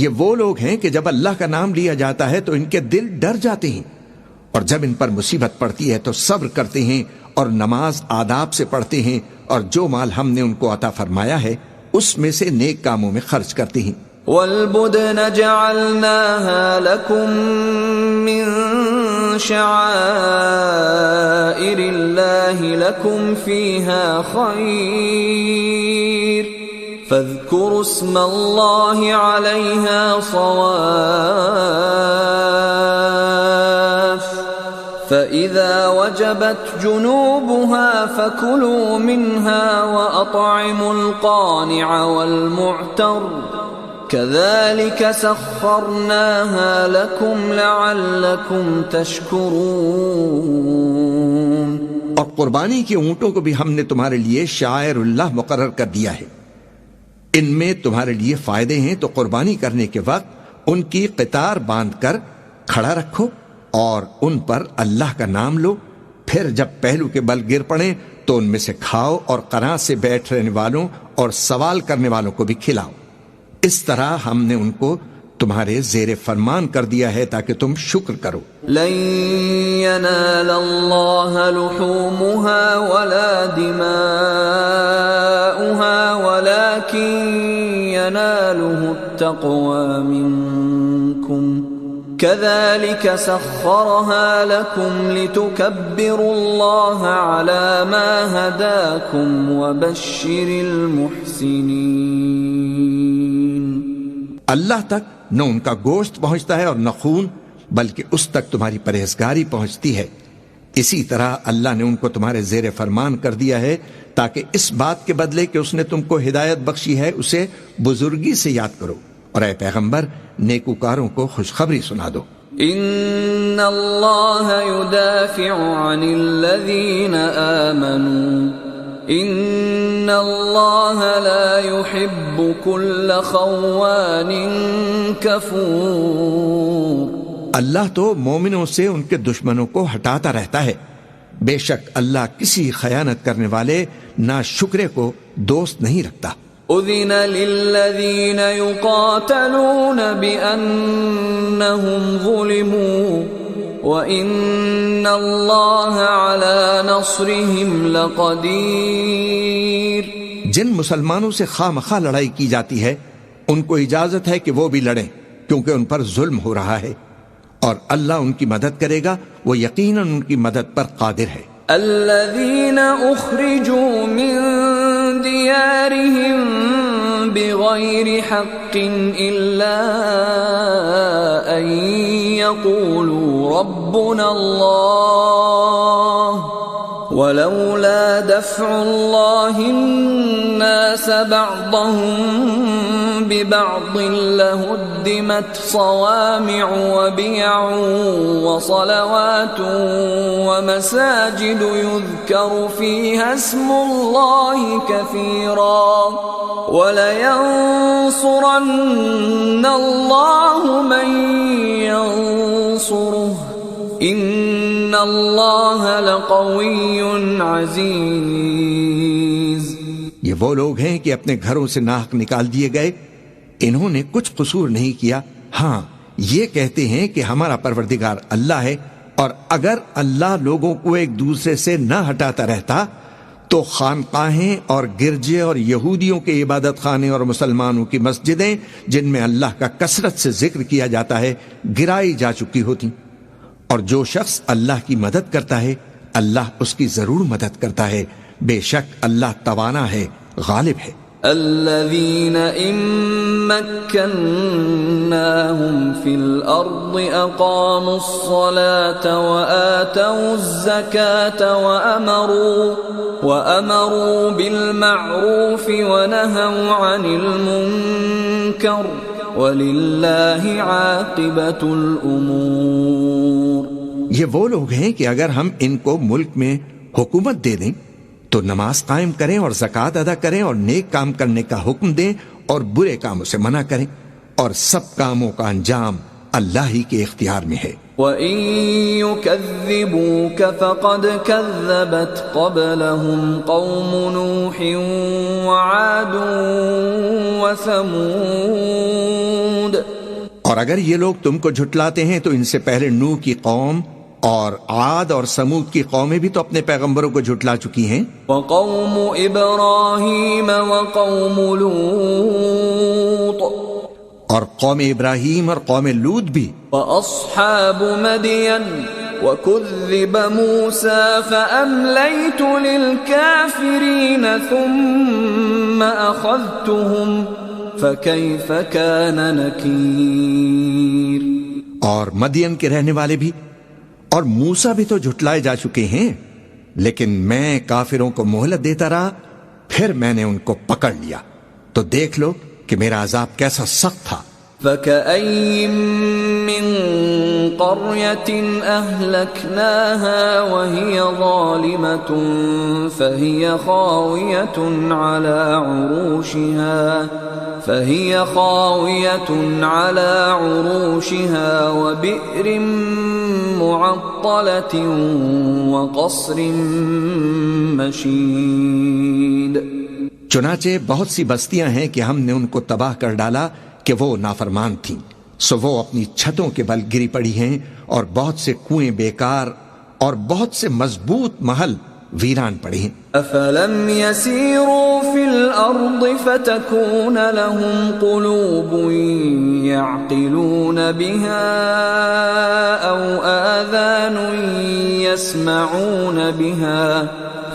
یہ وہ لوگ ہیں کہ جب اللہ کا نام لیا جاتا ہے تو ان کے دل ڈر جاتے ہیں، اور جب ان پر مصیبت پڑتی ہے تو صبر کرتے ہیں اور نماز آداب سے پڑھتے ہیں، اور جو مال ہم نے ان کو عطا فرمایا ہے اس میں سے نیک کاموں میں خرچ کرتے ہیں۔ وَالْبُدْنَ جَعَلْنَاهَا لَكُم مِّن شَعَائِرِ اللَّهِ لَكُمْ فِيهَا خَيْرٌ فاذكروا اسم الله عليها صواف فإذا وجبت جنوبها فكلوا منها وأطعموا القانع والمعتر كذلك سخرناها لكم لعلكم تشكرون۔ اور قربانی کے اونٹوں کو بھی ہم نے تمہارے لیے شاعر اللہ مقرر کر دیا ہے، ان میں تمہارے لیے فائدے ہیں، تو قربانی کرنے کے وقت ان کی قطار باندھ کر کھڑا رکھو اور ان پر اللہ کا نام لو، پھر جب پہلو کے بل گر پڑے تو ان میں سے کھاؤ اور قناع سے بیٹھ رہنے والوں اور سوال کرنے والوں کو بھی کھلاؤ۔ اس طرح ہم نے ان کو تمہارے زیر فرمان کر دیا ہے تاکہ تم شکر کرو۔ لن ينال الله لحومها ولا دماؤها ولكن يناله التقوى منكم كذلك سخرها لكم لتكبروا الله على ما هداكم وبشر المحسنين۔ اللہ تک نہ ان کا گوشت پہنچتا ہے اور نہ خون، بلکہ اس تک تمہاری پرہیزگاری پہنچتی ہے۔ اسی طرح اللہ نے ان کو تمہارے زیر فرمان کر دیا ہے تاکہ اس بات کے بدلے کہ اس نے تم کو ہدایت بخشی ہے اسے بزرگی سے یاد کرو، اور اے پیغمبر نیکوکاروں کو خوشخبری سنا دو۔ ان اللہ يدافع عن الذین آمنوا ان اللہ لا يحب كل خوان کفور۔ اللہ تو مومنوں سے ان کے دشمنوں کو ہٹاتا رہتا ہے، بے شک اللہ کسی خیانت کرنے والے ناشکرے کو دوست نہیں رکھتا۔ اذن للذین یقاتلون بأنہم ظلموا وَإِنَّ اللَّهَ عَلَى نَصْرِهِمْ لَقَدِيرٌ۔ جن مسلمانوں سے خواہ مخواہ لڑائی کی جاتی ہے ان کو اجازت ہے کہ وہ بھی لڑیں، کیونکہ ان پر ظلم ہو رہا ہے، اور اللہ ان کی مدد کرے گا، وہ یقیناً ان کی مدد پر قادر ہے۔ الذين أخرجوا من ديارهم بغير حق إلا أن يقولوا ربنا الله ولولا دفع الله الناس بعضهم ببعض لهدمت صوامع وبيع وصلوات ومساجد يذكر فيها اسم الله كثيرا ولينصرن الله من ينصره ان اللہ لقوی عزیز۔ یہ وہ لوگ ہیں کہ اپنے گھروں سے ناحق نکال دیے گئے، انہوں نے کچھ قصور نہیں کیا، ہاں یہ کہتے ہیں کہ ہمارا پروردگار اللہ ہے، اور اگر اللہ لوگوں کو ایک دوسرے سے نہ ہٹاتا رہتا تو خانقاہیں اور گرجے اور یہودیوں کے عبادت خانے اور مسلمانوں کی مسجدیں جن میں اللہ کا کثرت سے ذکر کیا جاتا ہے گرائی جا چکی ہوتی۔ اور جو شخص اللہ کی مدد کرتا ہے اللہ اس کی ضرور مدد کرتا ہے، بے شک اللہ توانا ہے، غالب ہے۔ الذين إن مكناهم في الأرض أقاموا الصلاة وآتوا الزكاة وأمروا بالمعروف ونهوا عن المنكر وَلِلَّهِ عَاقِبَةُ الْأُمُورِ۔ یہ وہ لوگ ہیں کہ اگر ہم ان کو ملک میں حکومت دے دیں تو نماز قائم کریں اور زکوٰۃ ادا کریں اور نیک کام کرنے کا حکم دیں اور برے کاموں سے منع کریں، اور سب کاموں کا انجام اللہ ہی کے اختیار میں ہے۔ وَإِن يُكَذِّبُوكَ فَقَدْ كَذَّبَتْ قَبْلَهُمْ قَوْمُ نُوحٍ وَعَادٌ وَثَمُودَ۔ اور اگر یہ لوگ تم کو جھٹلاتے ہیں تو ان سے پہلے نوح کی قوم اور عاد اور سمود کی قومیں بھی تو اپنے پیغمبروں کو جھٹلا چکی ہیں۔ وَقَوْمُ إِبْرَاهِيمَ وَقَوْمُ لُوطٍ، اور قوم ابراہیم اور قوم لوط بھی۔ وَأَصْحَابُ مَدْيَنَ وَكُذِّبَ مُوسَى فَأَمْلَيْتُ لِلْكَافِرِينَ ثُمَّ أَخَذْتُهُمْ فَكَيْفَ كَانَ نَكِيرٌ۔ اور مدین کے رہنے والے بھی اور موسیٰ بھی تو جھٹلائے جا چکے ہیں، لیکن میں کافروں کو مہلت دیتا رہا، پھر میں نے ان کو پکڑ لیا، تو دیکھ لو کہ میرا عذاب کیسا سخت تھا۔ فَكَأَيٍّ مِّن قرية أهلكناها وهي ظالمة فهي خاوية على عروشها وبئر معطلة وقصر مشيد. چنانچہ بہت سی بستیاں ہیں کہ ہم نے ان کو تباہ کر ڈالا کہ وہ نافرمان تھیں، سو وہ اپنی چھتوں کے بل گری پڑی ہیں، اور بہت سے کنویں بیکار اور بہت سے مضبوط محل ویران پڑے ہیں. افلم يسيروا في الارض فتكون لهم قلوب يعقلون بها او آذان يسمعون بها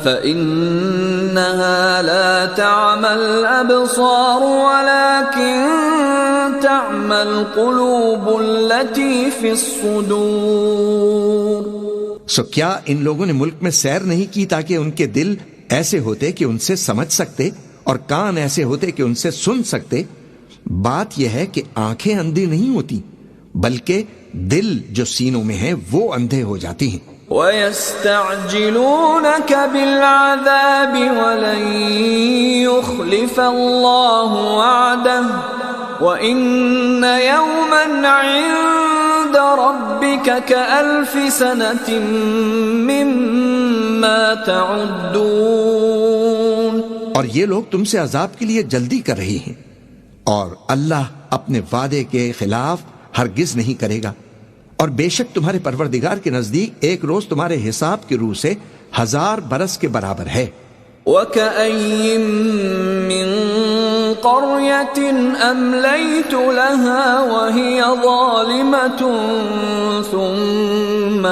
فإنها لا تعمى الأبصار ولكن تعمى القلوب التي في الصدور. سو کیا ان لوگوں نے ملک میں سیر نہیں کی تاکہ ان کے دل ایسے ہوتے کہ ان سے سمجھ سکتے اور کان ایسے ہوتے کہ ان سے سن سکتے؟ بات یہ ہے کہ آنکھیں اندھی نہیں ہوتی بلکہ دل جو سینوں میں ہیں وہ اندھے ہو جاتی ہیں. وَيَسْتَعْجِلُونَكَ بِالْعَذَابِ وَلَن يُخْلِفَ اللَّهُ وَعْدَهُ وَإِنَّ يَوْمًا عِندَ رَبِّكَ كَأَلْفِ سَنَةٍ مِّمَّا تَعُدُّونَ. اور یہ لوگ تم سے عذاب کے لیے جلدی کر رہے ہیں، اور اللہ اپنے وعدے کے خلاف ہرگز نہیں کرے گا، اور بے شک تمہارے پروردگار کے نزدیک ایک روز تمہارے حساب کی روح سے 1000 برس کے برابر ہے. وَكَأَيٍّن مِّن قَرْيَةٍ أَمْلَيْتُ لَهَا وَهِيَ ظَالِمَةٌ ثُمَّ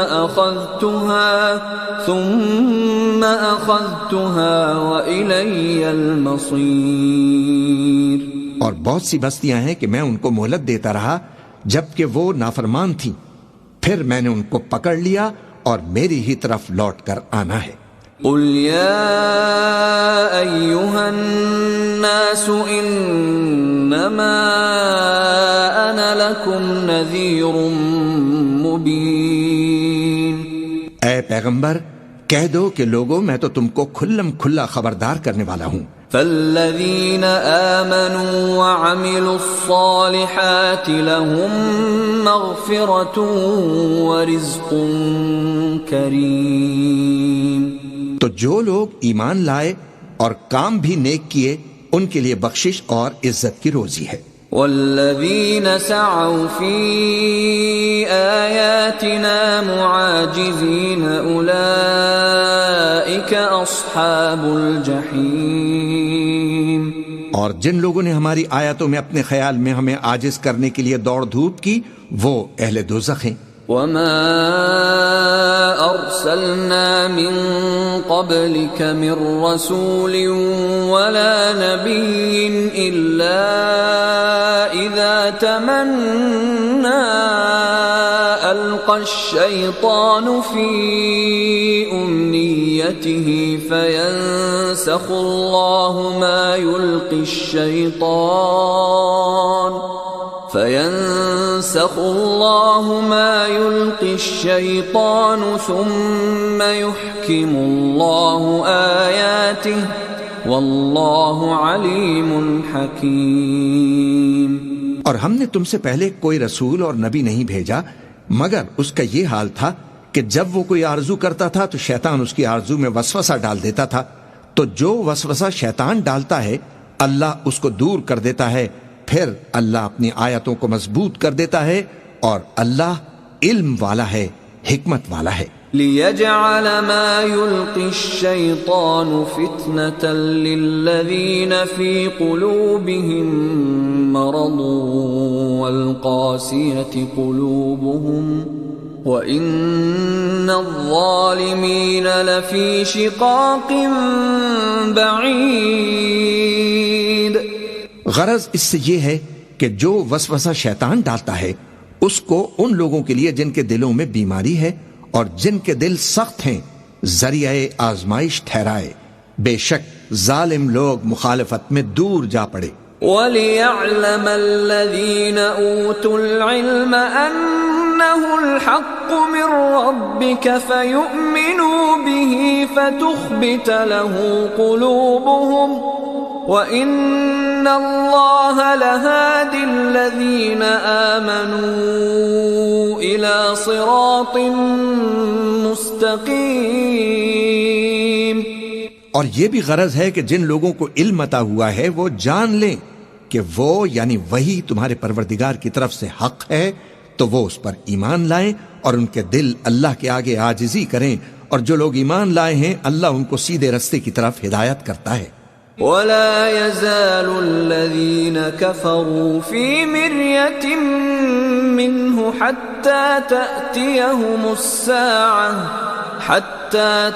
أَخَذْتُهَا وَإِلَيَّ الْمَصِيرُ. اور بہت سی بستیاں ہیں کہ میں ان کو مہلت دیتا رہا جبکہ وہ نافرمان تھی، پھر میں نے ان کو پکڑ لیا اور میری ہی طرف لوٹ کر آنا ہے. قل يا أيها الناس إنما أنا لكم نذير مبين. اے پیغمبر کہہ دو کہ لوگوں میں تو تم کو کھلم کھلا خبردار کرنے والا ہوں. فالذين آمنوا وعملوا الصالحات لهم مغفرة ورزق كريم. تو جو لوگ ایمان لائے اور کام بھی نیک کیے ان کے لیے بخشش اور عزت کی روزی ہے. والذين سعوا في آياتنا معاجزين أولئك أصحاب الجحيم. اور جن لوگوں نے ہماری آیاتوں میں اپنے خیال میں ہمیں عاجز کرنے کے لیے دوڑ دھوپ کی وہ اہل دوزخ ہیں. وما أرسلنا من قبلك من رسول ولا نبي إلا إذا تمنى ألقى الشيطان في أمنيته فينسخ الله ما يلقي الشيطان ثم يحكم الله آياته والله عليم حكيم. اور ہم نے تم سے پہلے کوئی رسول اور نبی نہیں بھیجا مگر اس کا یہ حال تھا کہ جب وہ کوئی آرزو کرتا تھا تو شیطان اس کی آرزو میں وسوسہ ڈال دیتا تھا، تو جو وسوسہ شیطان ڈالتا ہے اللہ اس کو دور کر دیتا ہے، پھر اللہ اپنی آیتوں کو مضبوط کر دیتا ہے، اور اللہ علم والا ہے، حکمت والا ہے. لِيَجْعَلَ مَا يُلْقِي الشَّيْطَانُ فِتْنَةً لِلَّذِينَ فِي قُلُوبِهِم مَّرَضٌ وَالْقَاسِيَةِ قُلُوبُهُمْ وَإِنَّ الظَّالِمِينَ لَفِي شِقَاقٍ بَعِيدٍ. غرض اس سے یہ ہے کہ جو وسوسہ شیطان ڈالتا ہے اس کو ان لوگوں کے لیے جن کے دلوں میں بیماری ہے اور جن کے دل سخت ہیں ذریعہ آزمائش ٹھہرائے، بے شک ظالم لوگ مخالفت میں دور جا پڑے. وَلِيَعْلَمَ الَّذِينَ أُوتُوا الْعِلْمَ أَنَّ أنه الحق من ربك فيؤمنوا به فتخبت له قلوبهم وإن الله لهادي الذين آمنوا إلى صراط مستقيم۔ اور یہ بھی غرض ہے کہ جن لوگوں کو علم عطا ہوا ہے وہ جان لیں کہ وہ یعنی وہی تمہارے پروردگار کی طرف سے حق ہے، تو وہ اس پر ایمان لائیں اور ان کے دل اللہ کے آگے عاجزی کریں، اور جو لوگ ایمان لائے ہیں اللہ ان کو سیدھے رستے کی طرف ہدایت کرتا ہے۔ ولا يزال الذين كفروا في مرية منه حتى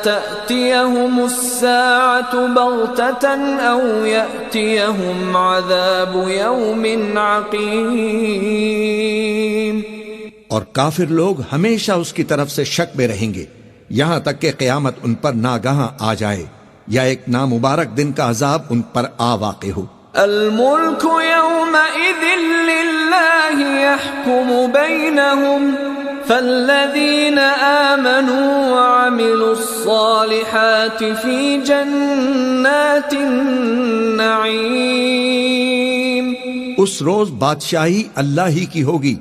تأتيهم الساعة بغتة أو يأتيهم عذاب يوم عقيم۔ اور کافر لوگ ہمیشہ اس کی طرف سے شک میں رہیں گے یہاں تک کہ قیامت ان پر ناگہاں آ جائے یا ایک نامبارک دن کا عذاب ان پر آ واقع ہو۔ الملك يومئذ لله يحكم بينهم فالذين آمنوا وعملوا الصالحات في جنات النعيم۔ اس روز بادشاہی اللہ ہی کی ہوگی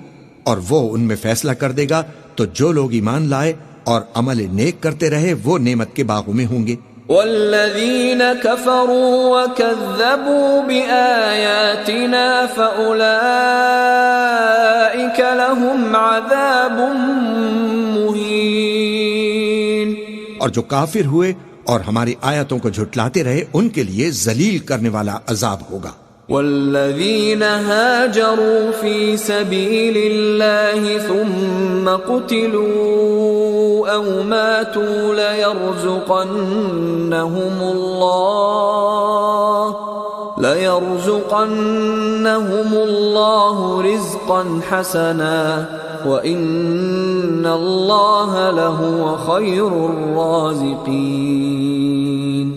اور وہ ان میں فیصلہ کر دے گا، تو جو لوگ ایمان لائے اور عمل نیک کرتے رہے وہ نعمت کے باغوں میں ہوں گے۔ والذين كفروا وكذبوا بآياتنا فأولئك لهم عذاب مهين۔ اور جو کافر ہوئے اور ہماری آیتوں کو جھٹلاتے رہے ان کے لیے ذلیل کرنے والا عذاب ہوگا۔ والذين هاجروا في سبيل الله ثم قتلوا أو ماتوا ليرزقنهم الله رزقا حسنا وإن الله لهو خير الرازقين۔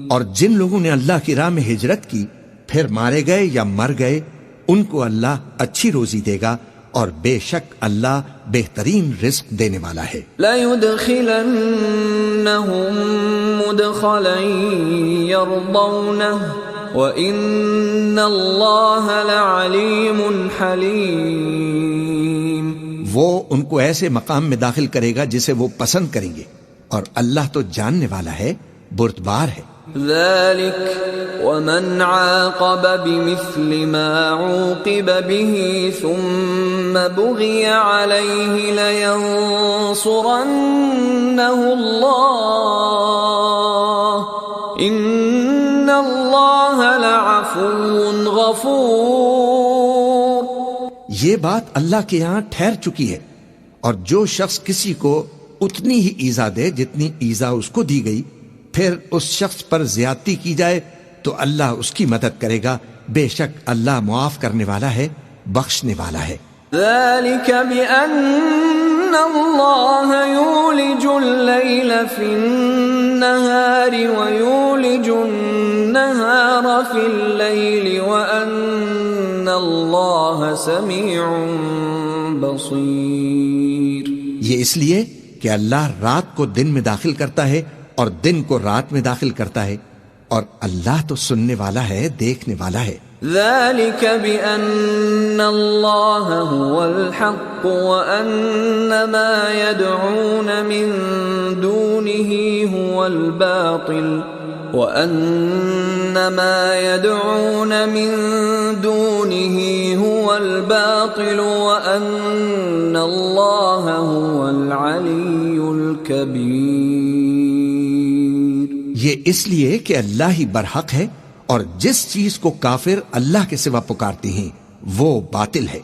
اور جن لوگوں نے اللہ کی راہ میں ہجرت کی پھر مارے گئے یا مر گئے ان کو اللہ اچھی روزی دے گا اور بے شک اللہ بہترین رزق دینے والا ہے۔ لَيُدْخِلَنَّهُمْ مُدْخَلًا يَرْضَوْنَهُ وَإِنَّ اللَّهَ لَعَلِيمٌ حَلِيمٌ۔ وہ ان کو ایسے مقام میں داخل کرے گا جسے وہ پسند کریں گے، اور اللہ تو جاننے والا ہے، بردبار ہے۔ ذلك ومن عاقب بمثل ما عوقب به ثم بغي عليه لينصرنه الله إن الله لعفو غفور۔ یہ بات اللہ کے ہاں ٹھہر چکی ہے، اور جو شخص کسی کو اتنی ہی ایذا دے جتنی ایذا اس کو دی گئی پھر اس شخص پر زیادتی کی جائے تو اللہ اس کی مدد کرے گا، بے شک اللہ معاف کرنے والا ہے، بخشنے والا ہے۔ ذلك بأن الله يولج الليل في النهار ويولج النهار في الليل وأن الله سميع بصير۔ یہ اس لیے کہ اللہ رات کو دن میں داخل کرتا ہے اور دن کو رات میں داخل کرتا ہے، اور اللہ تو سننے والا ہے، دیکھنے والا ہے۔ ذلك بأن الله هو الحق وأن ما يدعون من دونه هو الباطل وأن ما يدعون من دونه هو الباطل وأن الله هو العلي الكبير۔ یہ اس لیے کہ اللہ ہی برحق ہے، اور جس چیز کو کافر اللہ کے سوا پکارتے ہیں وہ باطل ہے،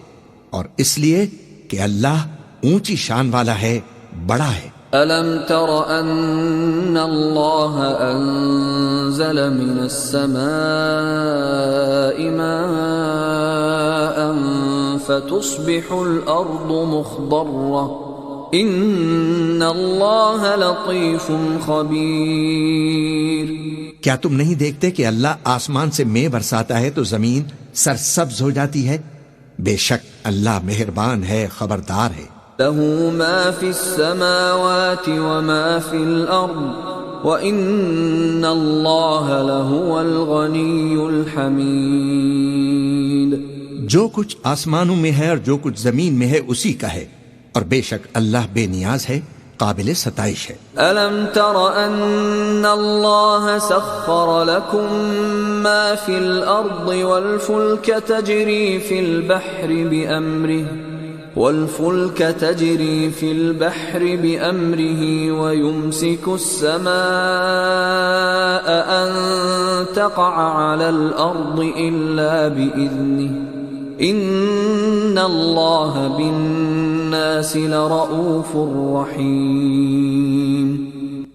اور اس لیے کہ اللہ اونچی شان والا ہے، بڑا ہے۔ أَلَمْ تَرَ أَنَّ اللَّهَ أَنزَلَ مِنَ السَّمَاءِ مَاءً فَتُصْبِحُ الْأَرْضُ مُخْضَرَّةً إِنَّ اللَّهَ لَطِيفٌ خَبِيرٌ۔ کیا تم نہیں دیکھتے کہ اللہ آسمان سے مے برساتا ہے تو زمین سرسبز ہو جاتی ہے؟ بے شک اللہ مہربان ہے، خبردار ہے۔ له ما في السماوات وما في الأرض وَإِنَّ اللَّهَ لَهُوَ الْغَنِيُّ الْحَمِيدُ۔ جو کچھ آسمانوں میں ہے اور جو کچھ زمین میں ہے اسی کا ہے، اور بے شک اللہ بے نیاز ہے، قابل ستائش ہے۔ أَلَمْ تَرَ أَنَّ اللَّهَ سَخَّرَ لَكُم مَّا فِي الْأَرْضِ وَالْفُلْكَ تَجْرِي فِي الْبَحْرِ بِأَمْرِهِ وَيُمْسِكُ السَّمَاءَ أَن تَقَعَ عَلَى الْأَرْضِ إِلَّا بِإِذْنِهِ إِنَّ اللَّهَ بِالنَّاسِ لَرَءُوفٌ رَحِيمٌ۔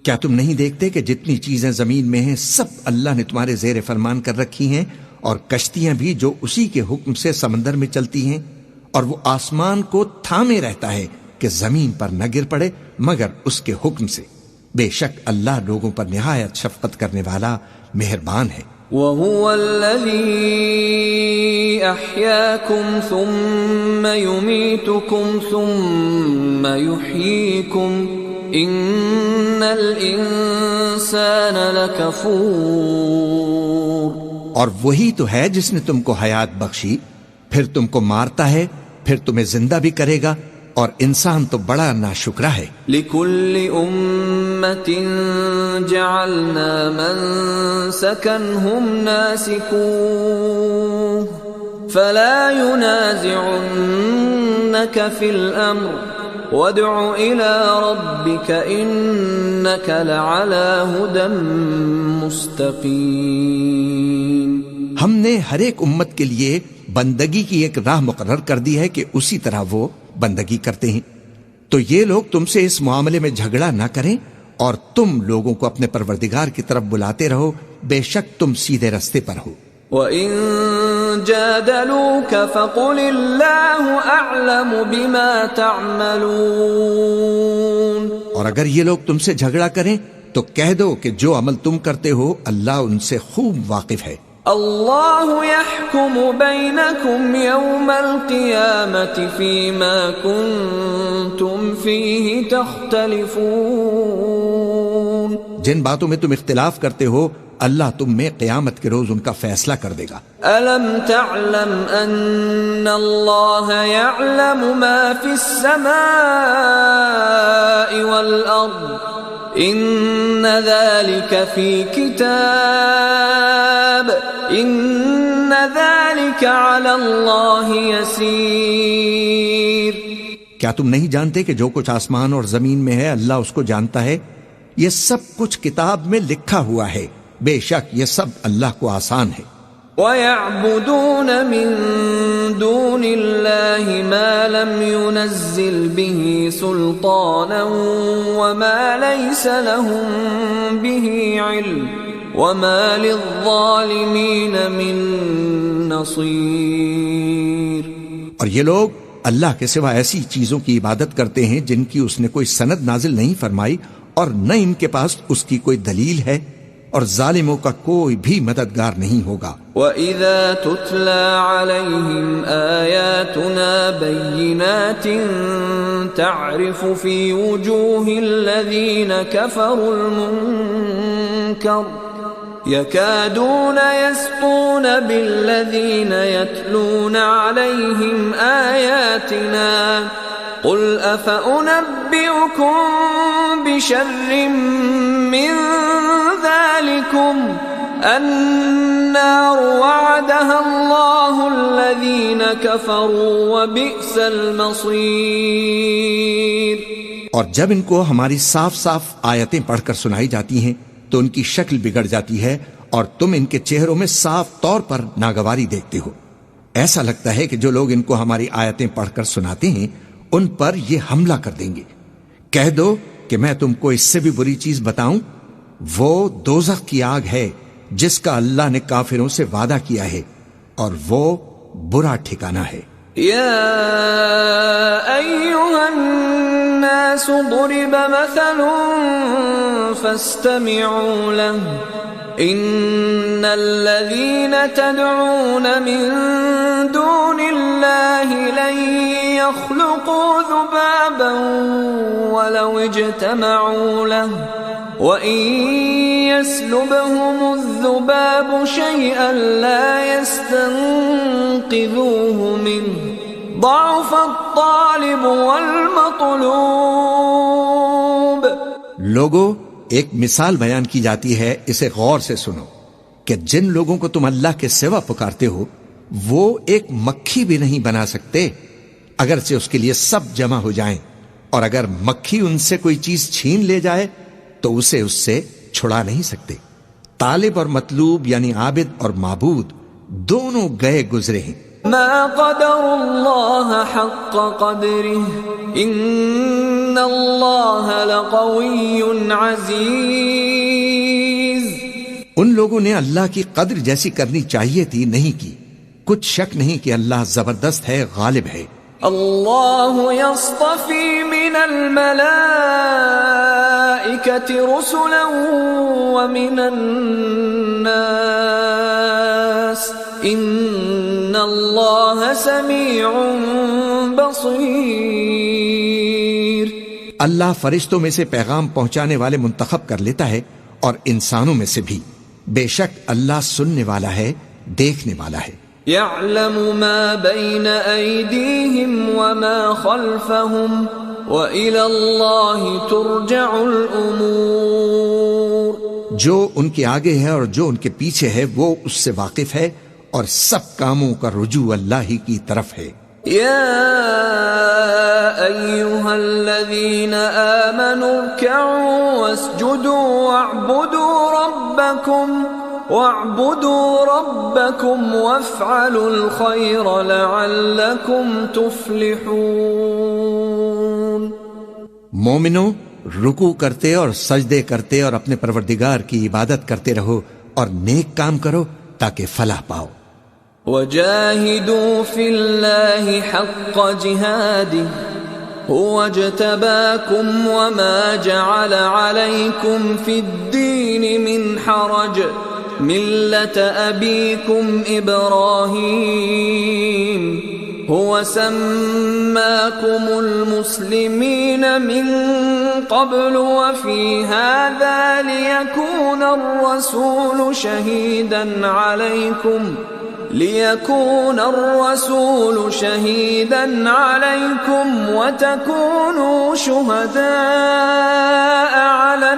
کیا تم نہیں دیکھتے کہ جتنی چیزیں زمین میں ہیں سب اللہ نے تمہارے زیر فرمان کر رکھی ہیں، اور کشتیاں بھی جو اسی کے حکم سے سمندر میں چلتی ہیں، اور وہ آسمان کو تھامے رہتا ہے کہ زمین پر نہ گر پڑے مگر اس کے حکم سے۔ بے شک اللہ لوگوں پر نہایت شفقت کرنے والا مہربان ہے۔ وَهُوَ الَّذِي أَحْيَاكُمْ ثُمَّ يُمِيتُكُمْ ثُمَّ يُحْيِيكُمْ إِنَّ الْإِنسَانَ لَكَفُورٌ۔ اور وہی تو ہے جس نے تم کو حیات بخشی، پھر تم کو مارتا ہے، پھر تمہیں زندہ بھی کرے گا، اور انسان تو بڑا ناشکرا ہے۔ لِكُلِّ أُمَّةٍ جَعَلْنَا مَنسَكًا هُمْ نَاسِكُوهُ فَلَا يُنَازِعُنَّكَ فِي الْأَمْرِ وَادْعُ إِلَى رَبِّكَ إِنَّكَ لَعَلَى هُدًى مُسْتَقِيمٍ۔ ہم نے ہر ایک امت کے لیے بندگی کی ایک راہ مقرر کر دی ہے کہ اسی طرح وہ بندگی کرتے ہیں، تو یہ لوگ تم سے اس معاملے میں جھگڑا نہ کریں، اور تم لوگوں کو اپنے پروردگار کی طرف بلاتے رہو، بے شک تم سیدھے رستے پر ہو۔ وَإِن جَادَلُوكَ فَقُلِ اللَّهُ أَعْلَمُ بِمَا تَعْمَلُونَ۔ اور اگر یہ لوگ تم سے جھگڑا کریں تو کہہ دو کہ جو عمل تم کرتے ہو اللہ ان سے خوب واقف ہے۔ اللہ يحكم بينكم يوم القيامة فيما كنتم فيه تختلفون۔ جن باتوں میں تم اختلاف کرتے ہو اللہ تم میں قیامت کے روز ان کا فیصلہ کر دے گا۔ ألم تعلم أن الله يعلم ما في السماء والأرض إن ذلك في كتاب إن ذلك على الله يسير۔ کیا تم نہیں جانتے کہ جو کچھ آسمان اور زمین میں ہے اللہ اس کو جانتا ہے؟ یہ سب کچھ کتاب میں لکھا ہوا ہے، بے شک یہ سب اللہ کو آسان ہے۔ وَيَعْبُدُونَ مِن دُونِ اللَّهِ مَا لَمْ يُنَزِّلْ بِهِ سُلْطَانًا وَمَا لَيْسَ لَهُم بِهِ عِلْمٌ وَمَا لِلظَّالِمِينَ مِن نَصِيرٍ۔ اور یہ لوگ اللہ کے سوا ایسی چیزوں کی عبادت کرتے ہیں جن کی اس نے کوئی سند نازل نہیں فرمائی، اور نہ ان کے پاس اس کی کوئی دلیل ہے، اور ظالموں کا کوئی بھی مددگار نہیں ہوگا۔ وَإِذَا تُتْلَى عَلَيْهِمْ آيَاتُنَا بَيِّنَاتٍ تَعْرِفُ فِي وُجُوهِ الَّذِينَ كَفَرُوا الْمُنكَرَ يَكَادُونَ يَسْطُونَ بِالَّذِينَ يَتْلُونَ عَلَيْهِمْ آيَاتِنَا قُلْ أَفَأُنَبِّئُكُمْ بِشَرٍّ مِّن ذَلِكُمْ النَّارُ وَعَدَهَا اللَّهُ الَّذِينَ كَفَرُوا وَبِئْسَ الْمَصِيرُ۔ اور جب ان کو ہماری صاف صاف آیتیں پڑھ کر سنائی جاتی ہیں تو ان کی شکل بگڑ جاتی ہے، اور تم ان کے چہروں میں صاف طور پر ناگواری دیکھتے ہو۔ ایسا لگتا ہے کہ جو لوگ ان کو ہماری آیتیں پڑھ کر سناتے ہیں ان پر یہ حملہ کر دیں گے۔ کہہ دو کہ میں تم کو اس سے بھی بری چیز بتاؤں، وہ دوزخ کی آگ ہے جس کا اللہ نے کافروں سے وعدہ کیا ہے، اور وہ برا ٹھکانہ ہے۔ یا ایھا الناس ضرب مثل فاستمعوا له إن الذين تدعون من دون الله لن يخلقوا ذبابا ولو اجتمعوا له وإن يسلبهم الذباب شيئا لا يستنقذوه منه ضعف الطالب والمطلوب. لوگو، ایک مثال بیان کی جاتی ہے، اسے غور سے سنو کہ جن لوگوں کو تم اللہ کے سوا پکارتے ہو وہ ایک مکھی بھی نہیں بنا سکتے اگرچہ اس کے لیے سب جمع ہو جائیں، اور اگر مکھی ان سے کوئی چیز چھین لے جائے تو اسے اس سے چھڑا نہیں سکتے. طالب اور مطلوب یعنی عابد اور معبود دونوں گئے گزرے ہیں. ما قدر اللہ حق قدره ان اللہ لقوی عزیز. ان لوگوں نے اللہ کی قدر جیسی کرنی چاہیے تھی نہیں کی. کچھ شک نہیں کہ اللہ زبردست ہے، غالب ہے. اللہ یصطفی من الملائکۃ رسلا ومن الناس ان اللہ سمیع بصیر. اللہ فرشتوں میں سے پیغام پہنچانے والے منتخب کر لیتا ہے اور انسانوں میں سے بھی. بے شک اللہ سننے والا ہے، دیکھنے والا ہے. يعلم ما بين أيديهم وما خلفهم وإلى الله ترجع الأمور. جو ان کے آگے ہے اور جو ان کے پیچھے ہے وہ اس سے واقف ہے، اور سب کاموں کا رجوع اللہ ہی کی طرف ہے. يا أيها الذين آمنوا اركعوا واسجدوا واعبدوا ربكم وافعلوا الخير لعلكم تفلحون. مومنو، رکوع کرتے اور سجدے کرتے اور اپنے پروردگار کی عبادت کرتے رہو اور نیک کام کرو تاکہ فلاح پاؤ. وجاهدوا في الله حق جهاده هو اجتباكم وما جعل عليكم في الدين من حرج ملة أبيكم إبراهيم هو سماكم المسلمين من قبل وفي هذا ليكون الرسول شهيدا عليكم وتكونوا شهداء على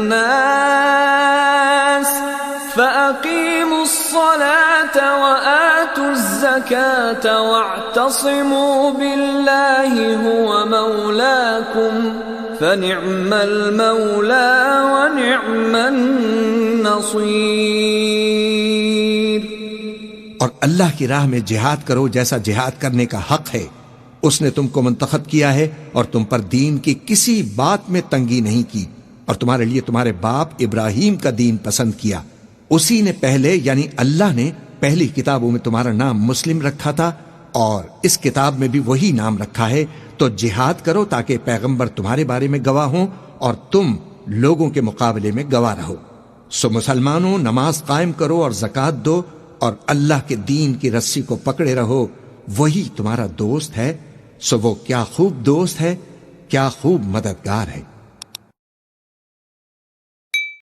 الناس فأقيموا الصلاة وآتوا الزكاة واعتصموا بالله هو مولاكم فنعم المولى ونعم النصير. اور اللہ کی راہ میں جہاد کرو جیسا جہاد کرنے کا حق ہے. اس نے تم کو منتخب کیا ہے اور تم پر دین کی کسی بات میں تنگی نہیں کی، اور تمہارے لیے تمہارے باپ ابراہیم کا دین پسند کیا. اسی نے پہلے یعنی اللہ نے پہلی کتابوں میں تمہارا نام مسلم رکھا تھا اور اس کتاب میں بھی وہی نام رکھا ہے. تو جہاد کرو تاکہ پیغمبر تمہارے بارے میں گواہ ہوں اور تم لوگوں کے مقابلے میں گواہ رہو. سو مسلمانوں، نماز قائم کرو اور زکوٰۃ دو اور اللہ کے دین کی رسی کو پکڑے رہو، وہی تمہارا دوست ہے. سو وہ کیا خوب دوست ہے، کیا خوب مددگار ہے.